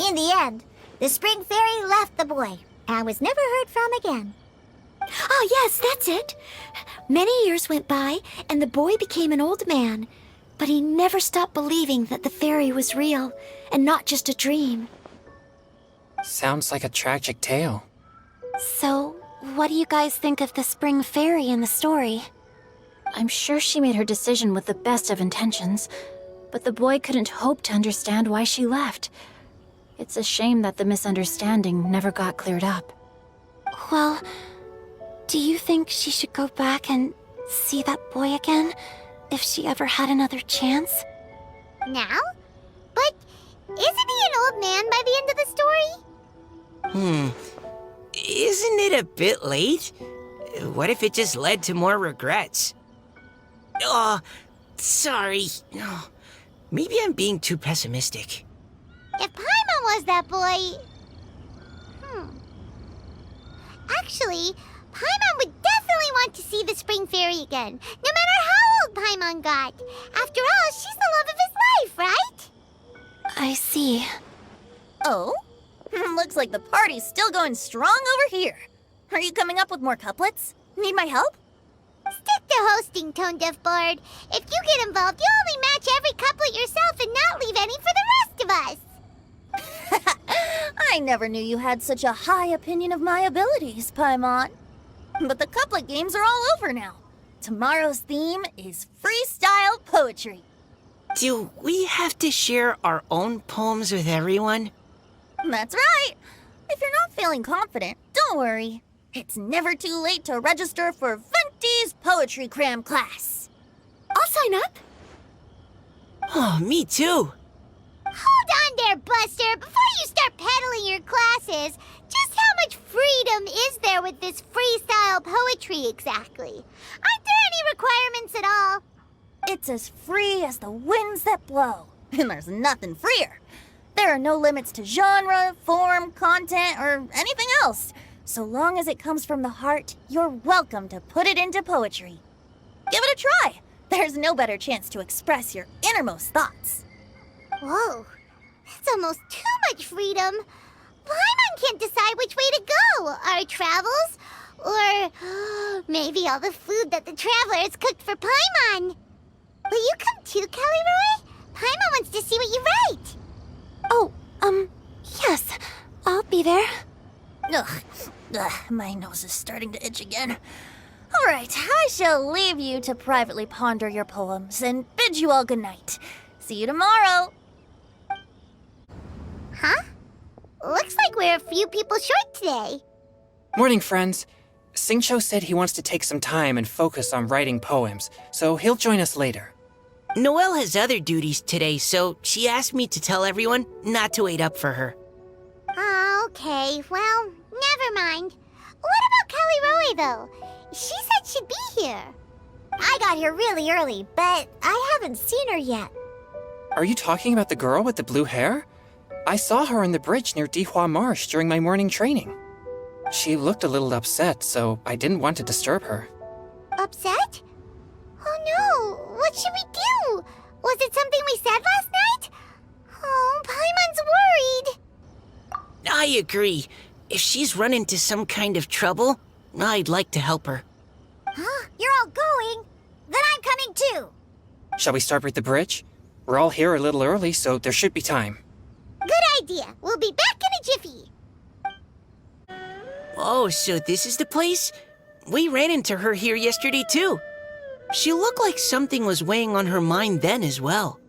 In the end, the Spring Fairy left the boy and was never heard from again. Oh, yes, that's it. Many years went by, and the boy became an old man. But he never stopped believing that the fairy was real and not just a dream. Sounds like a tragic tale. So, what do you guys think of the Spring Fairy in the story? I'm sure she made her decision with the best of intentions, but the boy couldn't hope to understand why she left. It's a shame that the misunderstanding never got cleared up. Well, do you think she should go back and see that boy again, if she ever had another chance? Now? But isn't he an old man by the end of the story? Isn't it a bit late? What if it just led to more regrets? Oh, sorry. Oh, maybe I'm being too pessimistic. If Paimon was that boy... Actually, Paimon would definitely want to see the Spring Fairy again, no matter how old Paimon got. After all, she's the love of his life, right? I see. Oh? Looks like the party's still going strong over here. Are you coming up with more couplets? Need my help? Stick to hosting, Tone Deaf Bard. If you get involved, you'll only match every couplet yourself and not leave any for the rest of us. I never knew you had such a high opinion of my abilities, Paimon. But the couplet games are all over now. Tomorrow's theme is freestyle poetry. Do we have to share our own poems with everyone? That's right. If you're not feeling confident, don't worry. It's never too late to register for Venti's Poetry Cram class. I'll sign up. Oh, me too. Hold on there, Buster. Before you start peddling your classes, just how much freedom is there with this freestyle poetry exactly? Aren't there any requirements at all? It's as free as the winds that blow. And there's nothing freer. There are no limits to genre, form, content, or anything else. So long as it comes from the heart, you're welcome to put it into poetry. Give it a try. There's no better chance to express your innermost thoughts. Whoa, that's almost too much freedom. Paimon can't decide which way to go. Our travels, or maybe all the food that the travelers cooked for Paimon. Will you come too, Kelly Roy? Paimon wants to see what you write. Oh, yes. I'll be there. Ugh, my nose is starting to itch again. All right, I shall leave you to privately ponder your poems and bid you all good night. See you tomorrow. Huh? Looks like we're a few people short today. Morning, friends. Singcho said he wants to take some time and focus on writing poems, so he'll join us later. Noelle has other duties today, so she asked me to tell everyone not to wait up for her. Oh, okay. Well, never mind. What about Kelly Roy, though? She said she'd be here. I got here really early, but I haven't seen her yet. Are you talking about the girl with the blue hair? I saw her on the bridge near Dihua Marsh during my morning training. She looked a little upset, so I didn't want to disturb her. Upset? Oh no, what should we do? Was it something we said last night? Oh, Paimon's worried. I agree. If she's run into some kind of trouble, I'd like to help her. Huh? You're all going? Then I'm coming too. Shall we start with the bridge? We're all here a little early, so there should be time. Good idea. We'll be back in a jiffy. Oh, so this is the place? We ran into her here yesterday too. She looked like something was weighing on her mind then as well.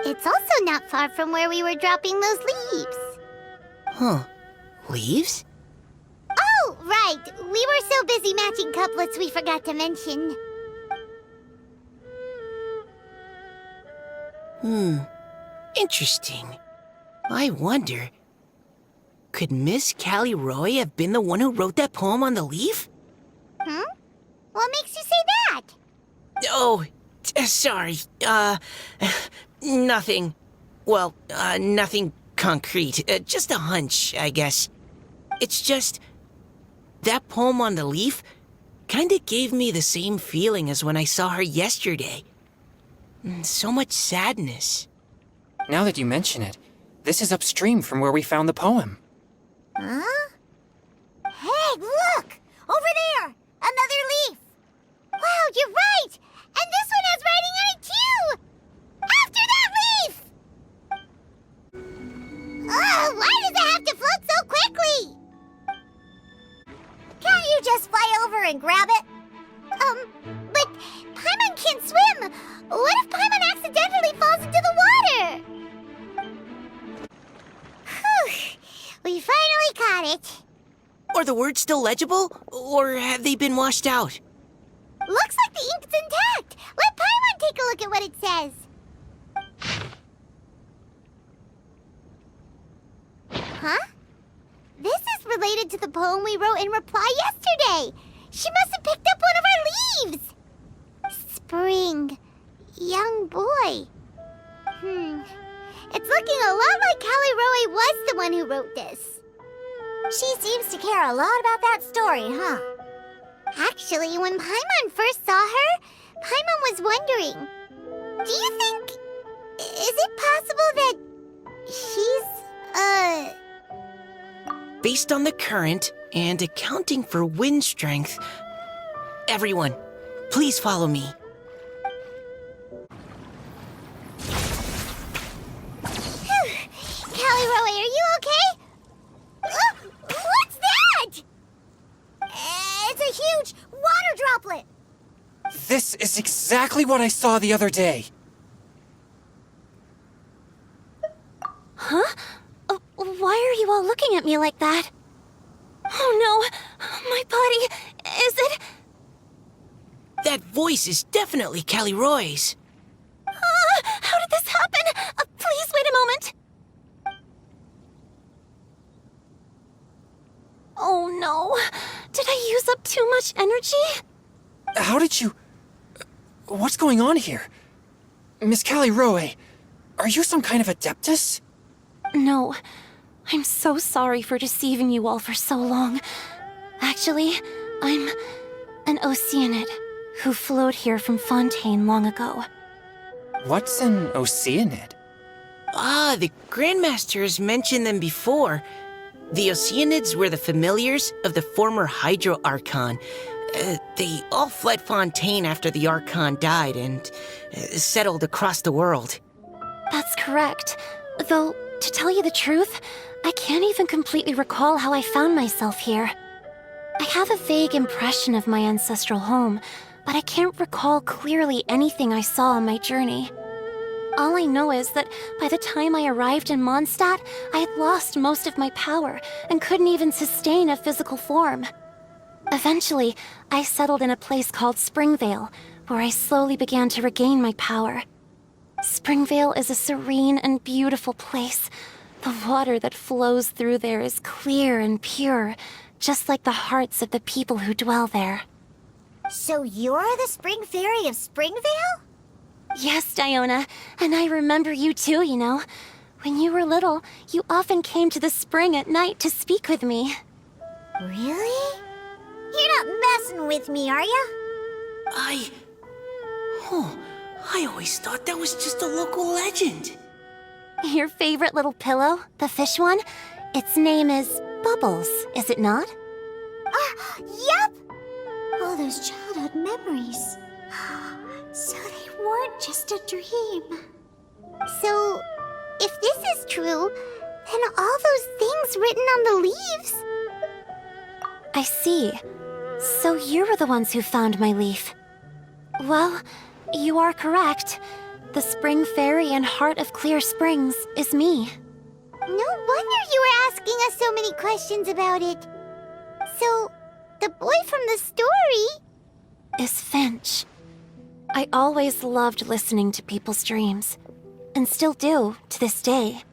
It's also not far from where we were dropping those leaves. Huh. Leaves? Oh, right. We were so busy matching couplets we forgot to mention. Interesting. I wonder, could Miss Callie Roy have been the one who wrote that poem on the leaf? What makes you say that? Oh, sorry. Nothing. Well, nothing concrete, just a hunch, I guess. It's just, that poem on the leaf kinda gave me the same feeling as when I saw her yesterday. So much sadness. Now that you mention it, this is upstream from where we found the poem. Huh? Hey, look! Over there! Another leaf! Wow, you're right! And this one has writing on it too! After that leaf! Oh, why does it have to float so quickly? Can't you just fly over and grab it? But Paimon can't swim! What if Paimon accidentally falls into the water? Whew! We finally caught it. Are the words still legible, or have they been washed out? Looks like the ink's intact. Let Paimon take a look at what it says. Huh? This is related to the poem we wrote in reply yesterday. She must have picked up one of our leaves. Spring. Young boy. It's looking a lot like Callie Roe was the one who wrote this. She seems to care a lot about that story, huh? Actually, when Paimon first saw her, Paimon was wondering, do you think... is it possible that she's, Based on the current and accounting for wind strength, everyone, please follow me. Callie Roe, are you okay? What's that? It's a huge water droplet. This is exactly what I saw the other day. Huh? Why are you all looking at me like that? Oh no, my body, is it? That voice is definitely Callie Roy's. How did this happen? Please wait a moment. Oh no, did I use up too much energy? How did you... What's going on here? Miss Callie Roe, are you some kind of adeptus? No, I'm so sorry for deceiving you all for so long. Actually, I'm an Oceanid who flowed here from Fontaine long ago. What's an Oceanid? Ah, the Grandmaster has mentioned them before. The Oceanids were the familiars of the former Hydro Archon. They all fled Fontaine after the Archon died and settled across the world. That's correct. Though, to tell you the truth, I can't even completely recall how I found myself here. I have a vague impression of my ancestral home, but I can't recall clearly anything I saw on my journey. All I know is that by the time I arrived in Mondstadt, I had lost most of my power and couldn't even sustain a physical form. Eventually, I settled in a place called Springvale, where I slowly began to regain my power. Springvale is a serene and beautiful place. The water that flows through there is clear and pure, just like the hearts of the people who dwell there. So you're the Spring Fairy of Springvale? Yes, Diona, and I remember you too, you know. When you were little, you often came to the spring at night to speak with me. Really? You're not messing with me, are ya? I always thought that was just a local legend. Your favorite little pillow, the fish one? Its name is Bubbles, is it not? Yup! All those childhood memories. So they weren't just a dream. So, if this is true, then all those things written on the leaves... I see. So you were the ones who found my leaf. Well, you are correct. The Spring Fairy and Heart of Clear Springs is me. No wonder you were asking us so many questions about it. So, the boy from the story... Is Finch. I always loved listening to people's dreams, and still do to this day.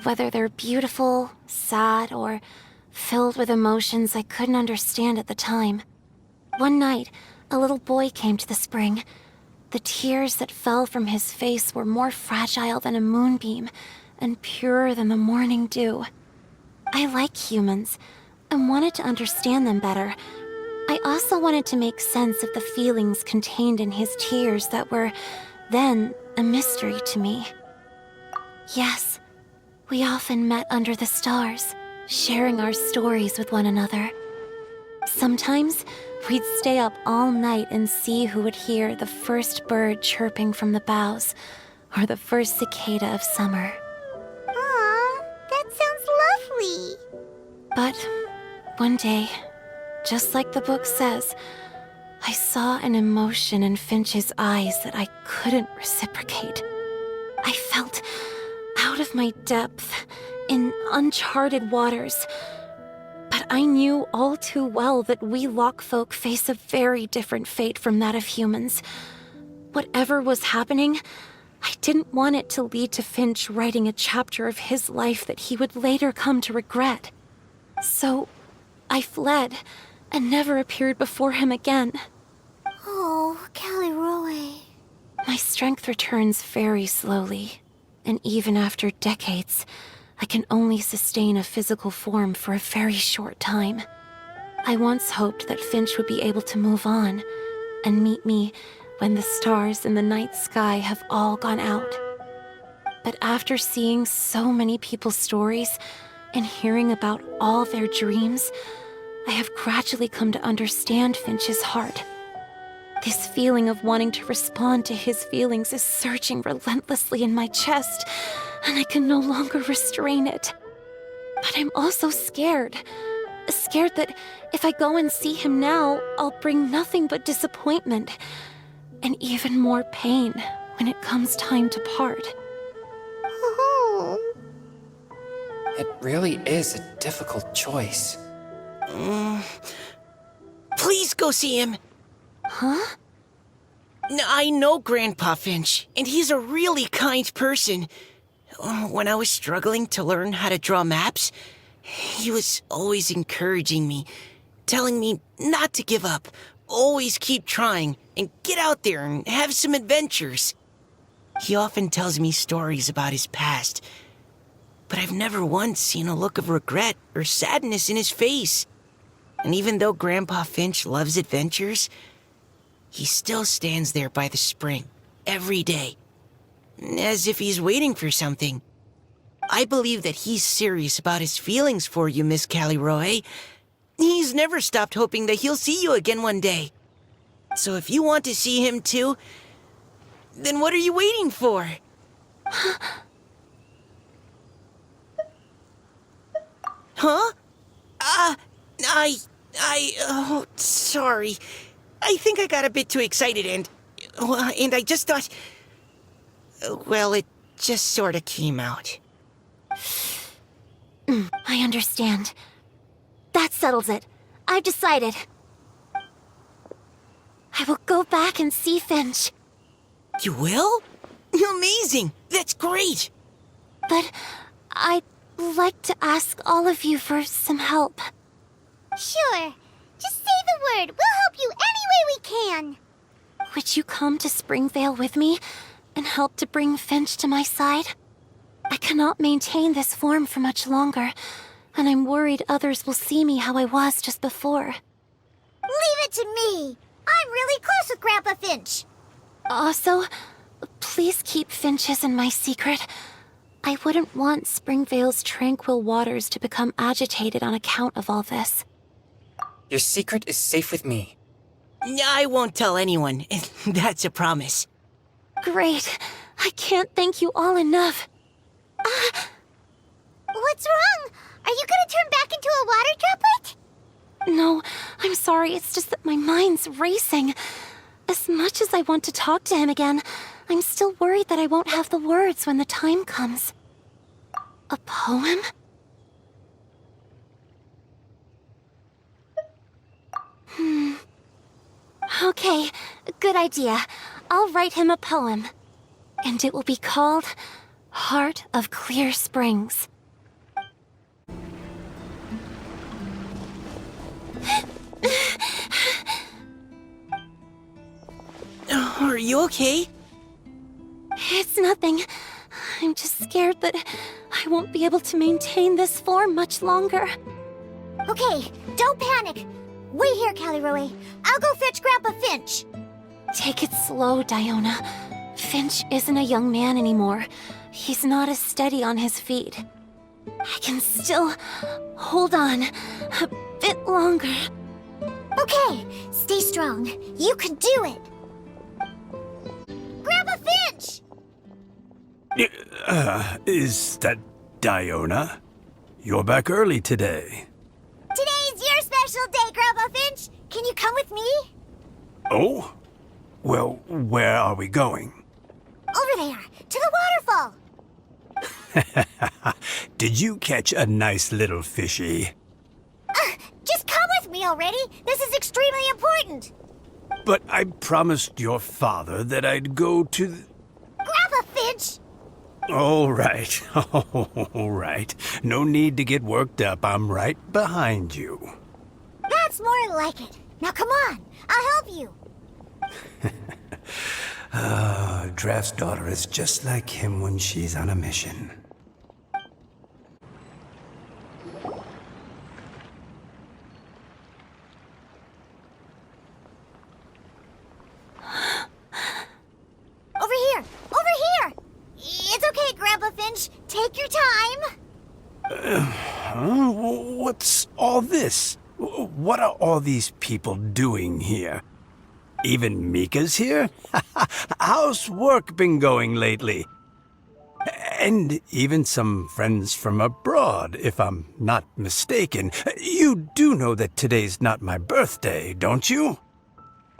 Whether they're beautiful, sad, or filled with emotions I couldn't understand at the time. One night, a little boy came to the spring. The tears that fell from his face were more fragile than a moonbeam, and purer than the morning dew. I like humans and wanted to understand them better. I also wanted to make sense of the feelings contained in his tears that were, then, a mystery to me. Yes, we often met under the stars, sharing our stories with one another. Sometimes, we'd stay up all night and see who would hear the first bird chirping from the boughs, or the first cicada of summer. Aw, that sounds lovely. But one day, just like the book says, I saw an emotion in Finch's eyes that I couldn't reciprocate. I felt out of my depth, in uncharted waters. But I knew all too well that we Lockfolk face a very different fate from that of humans. Whatever was happening, I didn't want it to lead to Finch writing a chapter of his life that he would later come to regret. So, I fled, and never appeared before him again. Oh, Caliroe. My strength returns very slowly, and even after decades, I can only sustain a physical form for a very short time. I once hoped that Finch would be able to move on, and meet me when the stars in the night sky have all gone out. But after seeing so many people's stories, and hearing about all their dreams, I have gradually come to understand Finch's heart. This feeling of wanting to respond to his feelings is surging relentlessly in my chest, and I can no longer restrain it. But I'm also scared. Scared that if I go and see him now, I'll bring nothing but disappointment, and even more pain when it comes time to part. Oh. It really is a difficult choice. Please go see him. Huh? I know Grandpa Finch, and he's a really kind person. When I was struggling to learn how to draw maps, he was always encouraging me, telling me not to give up, always keep trying, and get out there and have some adventures. He often tells me stories about his past, but I've never once seen a look of regret or sadness in his face. And even though Grandpa Finch loves adventures, he still stands there by the spring, every day, as if he's waiting for something. I believe that he's serious about his feelings for you, Miss Caliroe. He's never stopped hoping that he'll see you again one day. So if you want to see him too, then what are you waiting for? Huh? Oh, sorry. I think I got a bit too excited and I just thought, well, it just sort of came out. I understand. That settles it. I've decided. I will go back and see Finch. You will? Amazing! That's great! But I'd like to ask all of you for some help. Sure. Just say the word. We'll help you any way we can. Would you come to Springvale with me and help to bring Finch to my side? I cannot maintain this form for much longer, and I'm worried others will see me how I was just before. Leave it to me. I'm really close with Grandpa Finch. Also, please keep Finch's in my secret. I wouldn't want Springvale's tranquil waters to become agitated on account of all this. Your secret is safe with me. I won't tell anyone. That's a promise. Great. I can't thank you all enough. What's wrong? Are you gonna turn back into a water droplet? No, I'm sorry. It's just that my mind's racing. As much as I want to talk to him again, I'm still worried that I won't have the words when the time comes. A poem? Okay, good idea. I'll write him a poem. And it will be called Heart of Clear Springs. Are you okay? It's nothing. I'm just scared that I won't be able to maintain this form much longer. Okay, don't panic. Wait here, Caliroe. I'll go fetch Grandpa Finch. Take it slow, Diona. Finch isn't a young man anymore. He's not as steady on his feet. I can still hold on a bit longer. Okay, stay strong. You can do it. Grandpa Finch! Is that Diona? You're back early today. Today's your special day, Grandpa Finch. Can you come with me? Oh? Well, where are we going? Over there, to the waterfall. Did you catch a nice little fishy? Just come with me already. This is extremely important. But I promised your father that I'd go to Grandpa Finch! All right. All right. No need to get worked up. I'm right behind you. That's more like it. Now come on, I'll help you. Draft's daughter is just like him when she's on a mission. Over here! Over here! It's okay, Grandpa Finch. Take your time. What's all this? What are all these people doing here? Even Mika's here? How's work been going lately? And even some friends from abroad, if I'm not mistaken. You do know that today's not my birthday, don't you?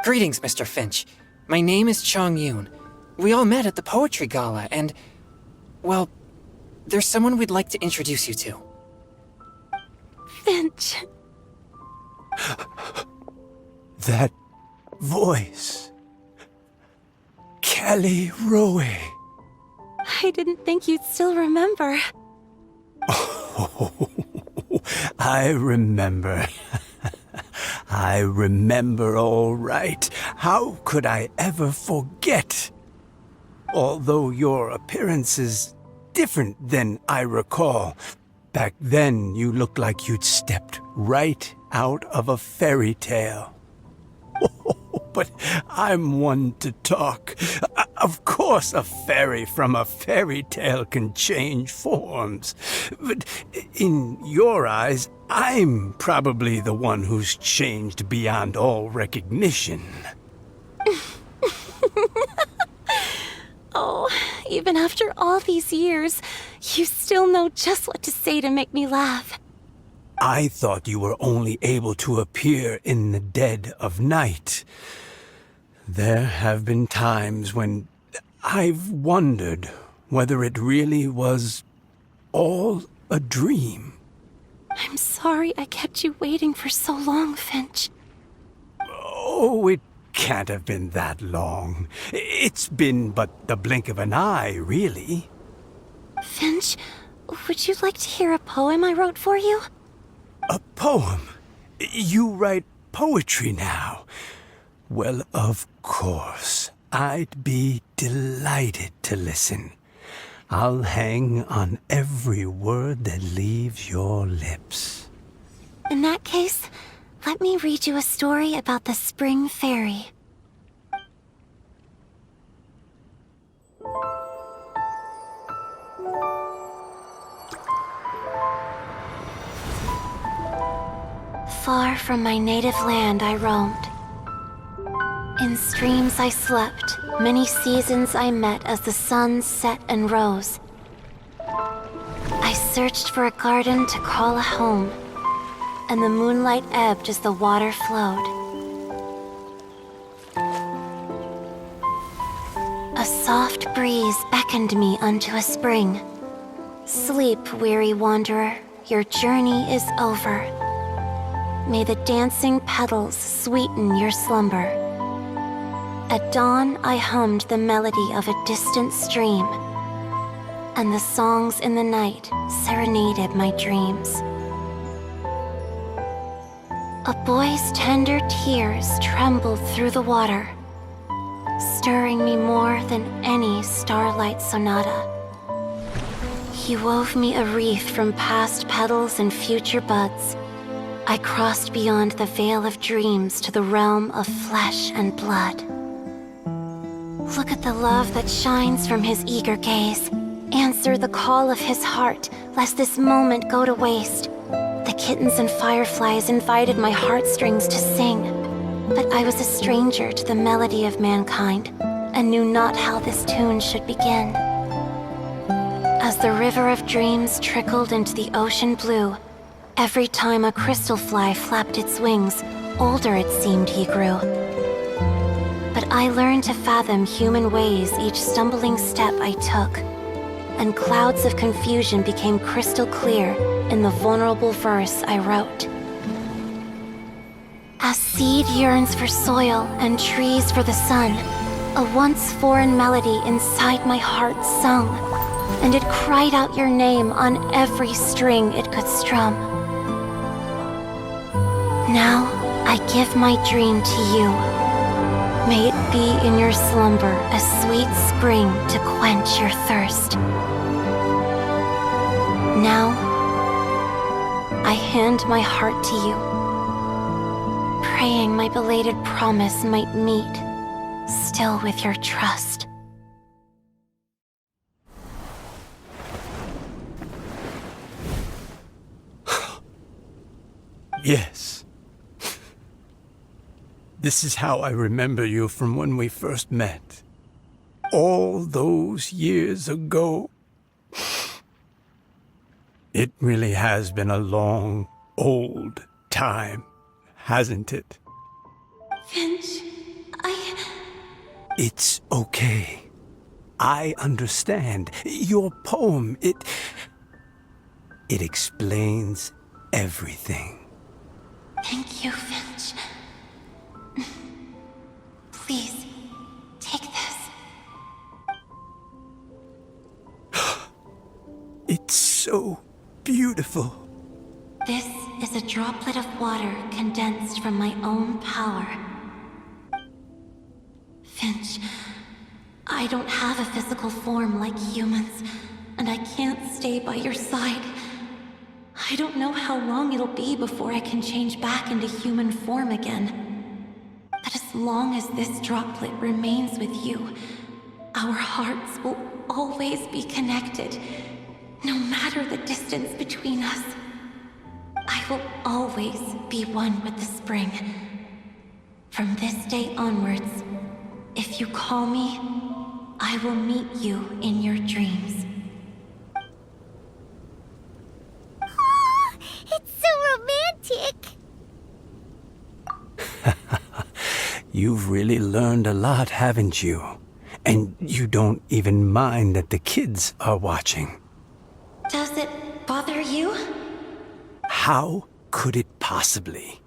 Greetings, Mr. Finch. My name is Chong Yoon. We all met at the poetry gala, and, well, there's someone we'd like to introduce you to. Finch. That voice. Callie Rowe. I didn't think you'd still remember. Oh, I remember. I remember all right. How could I ever forget? Although your appearance is different than I recall. Back then, you looked like you'd stepped right out of a fairy tale. But I'm one to talk. Of course, a fairy from a fairy tale can change forms. But in your eyes, I'm probably the one who's changed beyond all recognition. Oh, even after all these years, you still know just what to say to make me laugh. I thought you were only able to appear in the dead of night. There have been times when I've wondered whether it really was all a dream. I'm sorry I kept you waiting for so long, Finch. Oh, it can't have been that long. It's been but the blink of an eye, really. Finch, would you like to hear a poem I wrote for you? A poem? You write poetry now? Well, of course. I'd be delighted to listen. I'll hang on every word that leaves your lips. In that case, let me read you a story about the Spring Fairy. Far from my native land I roamed. In streams I slept, many seasons I met as the sun set and rose. I searched for a garden to call a home, and the moonlight ebbed as the water flowed. A soft breeze beckoned me unto a spring. Sleep, weary wanderer, your journey is over. May the dancing petals sweeten your slumber. At dawn, I hummed the melody of a distant stream, and the songs in the night serenaded my dreams. A boy's tender tears trembled through the water, stirring me more than any starlight sonata. He wove me a wreath from past petals and future buds. I crossed beyond the veil of dreams to the realm of flesh and blood. Look at the love that shines from his eager gaze. Answer the call of his heart, lest this moment go to waste. The kittens and fireflies invited my heartstrings to sing, but I was a stranger to the melody of mankind, and knew not how this tune should begin. As the river of dreams trickled into the ocean blue, every time a crystal fly flapped its wings, older it seemed he grew. But I learned to fathom human ways each stumbling step I took, and clouds of confusion became crystal clear in the vulnerable verse I wrote. As seed yearns for soil and trees for the sun, a once foreign melody inside my heart sung, and it cried out your name on every string it could strum. Now I give my dream to you. May it be in your slumber a sweet spring to quench your thirst. Now, I hand my heart to you, praying my belated promise might meet, still with your trust. Yes. This is how I remember you from when we first met. All those years ago. It really has been a long, old time, hasn't it? Finch, It's okay. I understand. Your poem, it explains everything. Thank you, Finch. Please, take this. It's so beautiful. This is a droplet of water condensed from my own power. Finch, I don't have a physical form like humans, and I can't stay by your side. I don't know how long it'll be before I can change back into human form again. But as long as this droplet remains with you, our hearts will always be connected, no matter the distance between us. I will always be one with the spring. From this day onwards, if you call me, I will meet you in your dreams. Oh, it's so romantic. You've really learned a lot, haven't you? And you don't even mind that the kids are watching. Does it bother you? How could it possibly?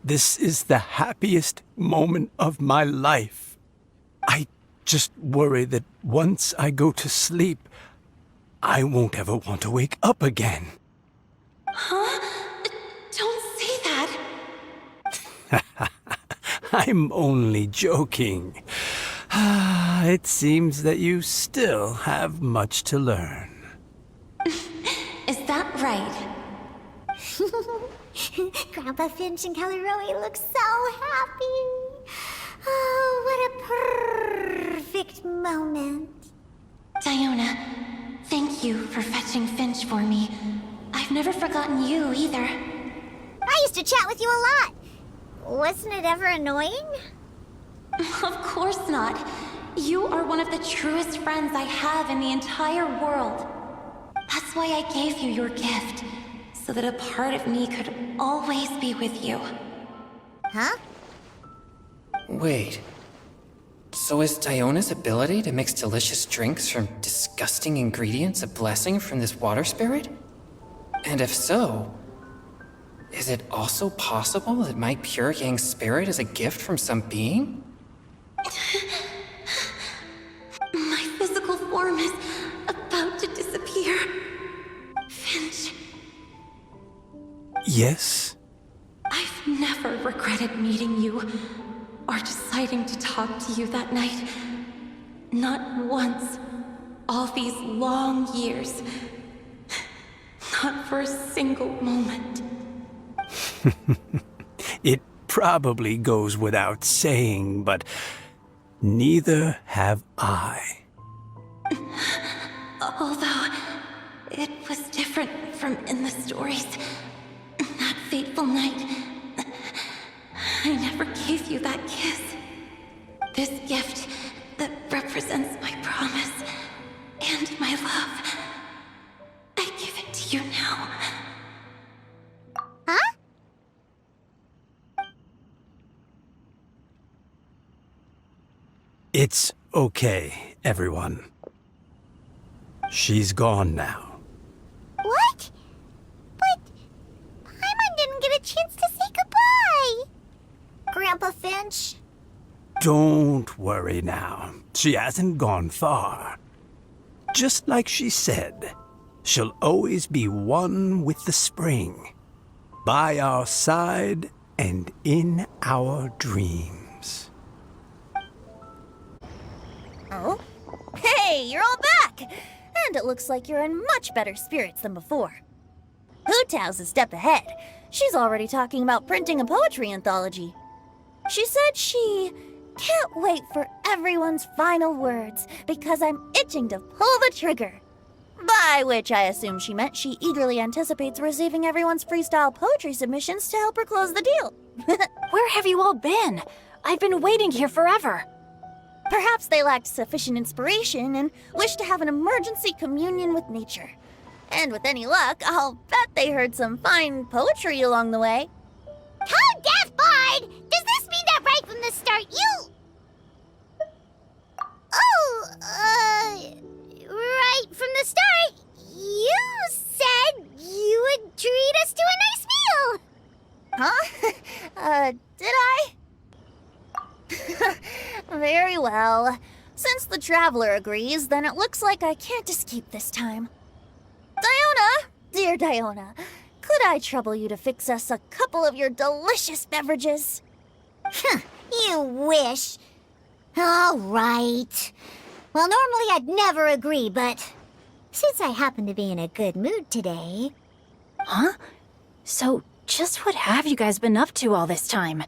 This is the happiest moment of my life. I just worry that once I go to sleep, I won't ever want to wake up again. Huh? Don't say that. I'm only joking. It seems that you still have much to learn. Is that right? Grandpa Finch and Kelly Rowie look so happy. Oh, what a perfect moment. Diona, thank you for fetching Finch for me. I've never forgotten you either. I used to chat with you a lot. Wasn't it ever annoying? Of course not. You are one of the truest friends I have in the entire world. That's why I gave you your gift, so that a part of me could always be with you. Huh? Wait. So is Diona's ability to mix delicious drinks from disgusting ingredients a blessing from this water spirit? And if so, is it also possible that my pure yang spirit is a gift from some being? My physical form is about to disappear. Finch, Yes? I've never regretted meeting you or deciding to talk to you that night. Not once. All these long years. Not for a single moment. It probably goes without saying, but neither have I. Although it was different from in the stories. That fateful night, I never gave you that kiss. This gift that represents my promise and my love, I give it to you now. Huh? It's okay, everyone. She's gone now. What? But Paimon didn't get a chance to say goodbye. Grandpa Finch? Don't worry now. She hasn't gone far. Just like she said, she'll always be one with the spring. By our side and in our dreams. Oh? Hey, you're all back! And it looks like you're in much better spirits than before. Hootow's a step ahead. She's already talking about printing a poetry anthology. She said she can't wait for everyone's final words because I'm itching to pull the trigger. By which I assume she meant she eagerly anticipates receiving everyone's freestyle poetry submissions to help her close the deal. Where have you all been? I've been waiting here forever. Perhaps they lacked sufficient inspiration and wished to have an emergency communion with nature. And with any luck, I'll bet they heard some fine poetry along the way. How deaf, Bard! Does this mean that right from the start you... right from the start, you said you would treat us to a nice meal! Huh? Did I? Very well. Since the Traveler agrees, then it looks like I can't escape this time. Diona! Dear Diona, could I trouble you to fix us a couple of your delicious beverages? You wish. All right. Well, normally I'd never agree, but since I happen to be in a good mood today... Huh? So, just what have you guys been up to all this time?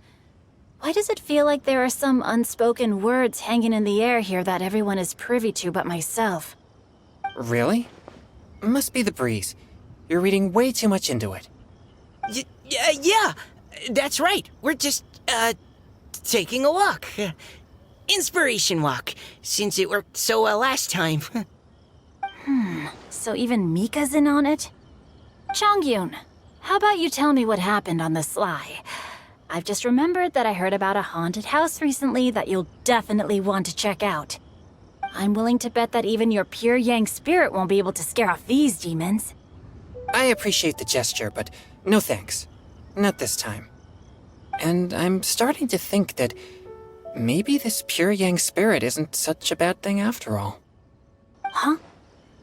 Why does it feel like there are some unspoken words hanging in the air here that everyone is privy to but myself? Really? Must be the breeze. You're reading way too much into it. Yeah, that's right. We're just, taking a walk. Inspiration walk, since it worked so well last time. So even Mika's in on it? Chongyun, how about you tell me what happened on the sly? I've just remembered that I heard about a haunted house recently that you'll definitely want to check out. I'm willing to bet that even your pure Yang spirit won't be able to scare off these demons. I appreciate the gesture, but no thanks. Not this time. And I'm starting to think that maybe this pure Yang spirit isn't such a bad thing after all. Huh?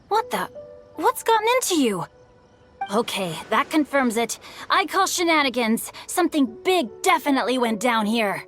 What the? What's gotten into you? Okay, that confirms it. I call shenanigans. Something big definitely went down here.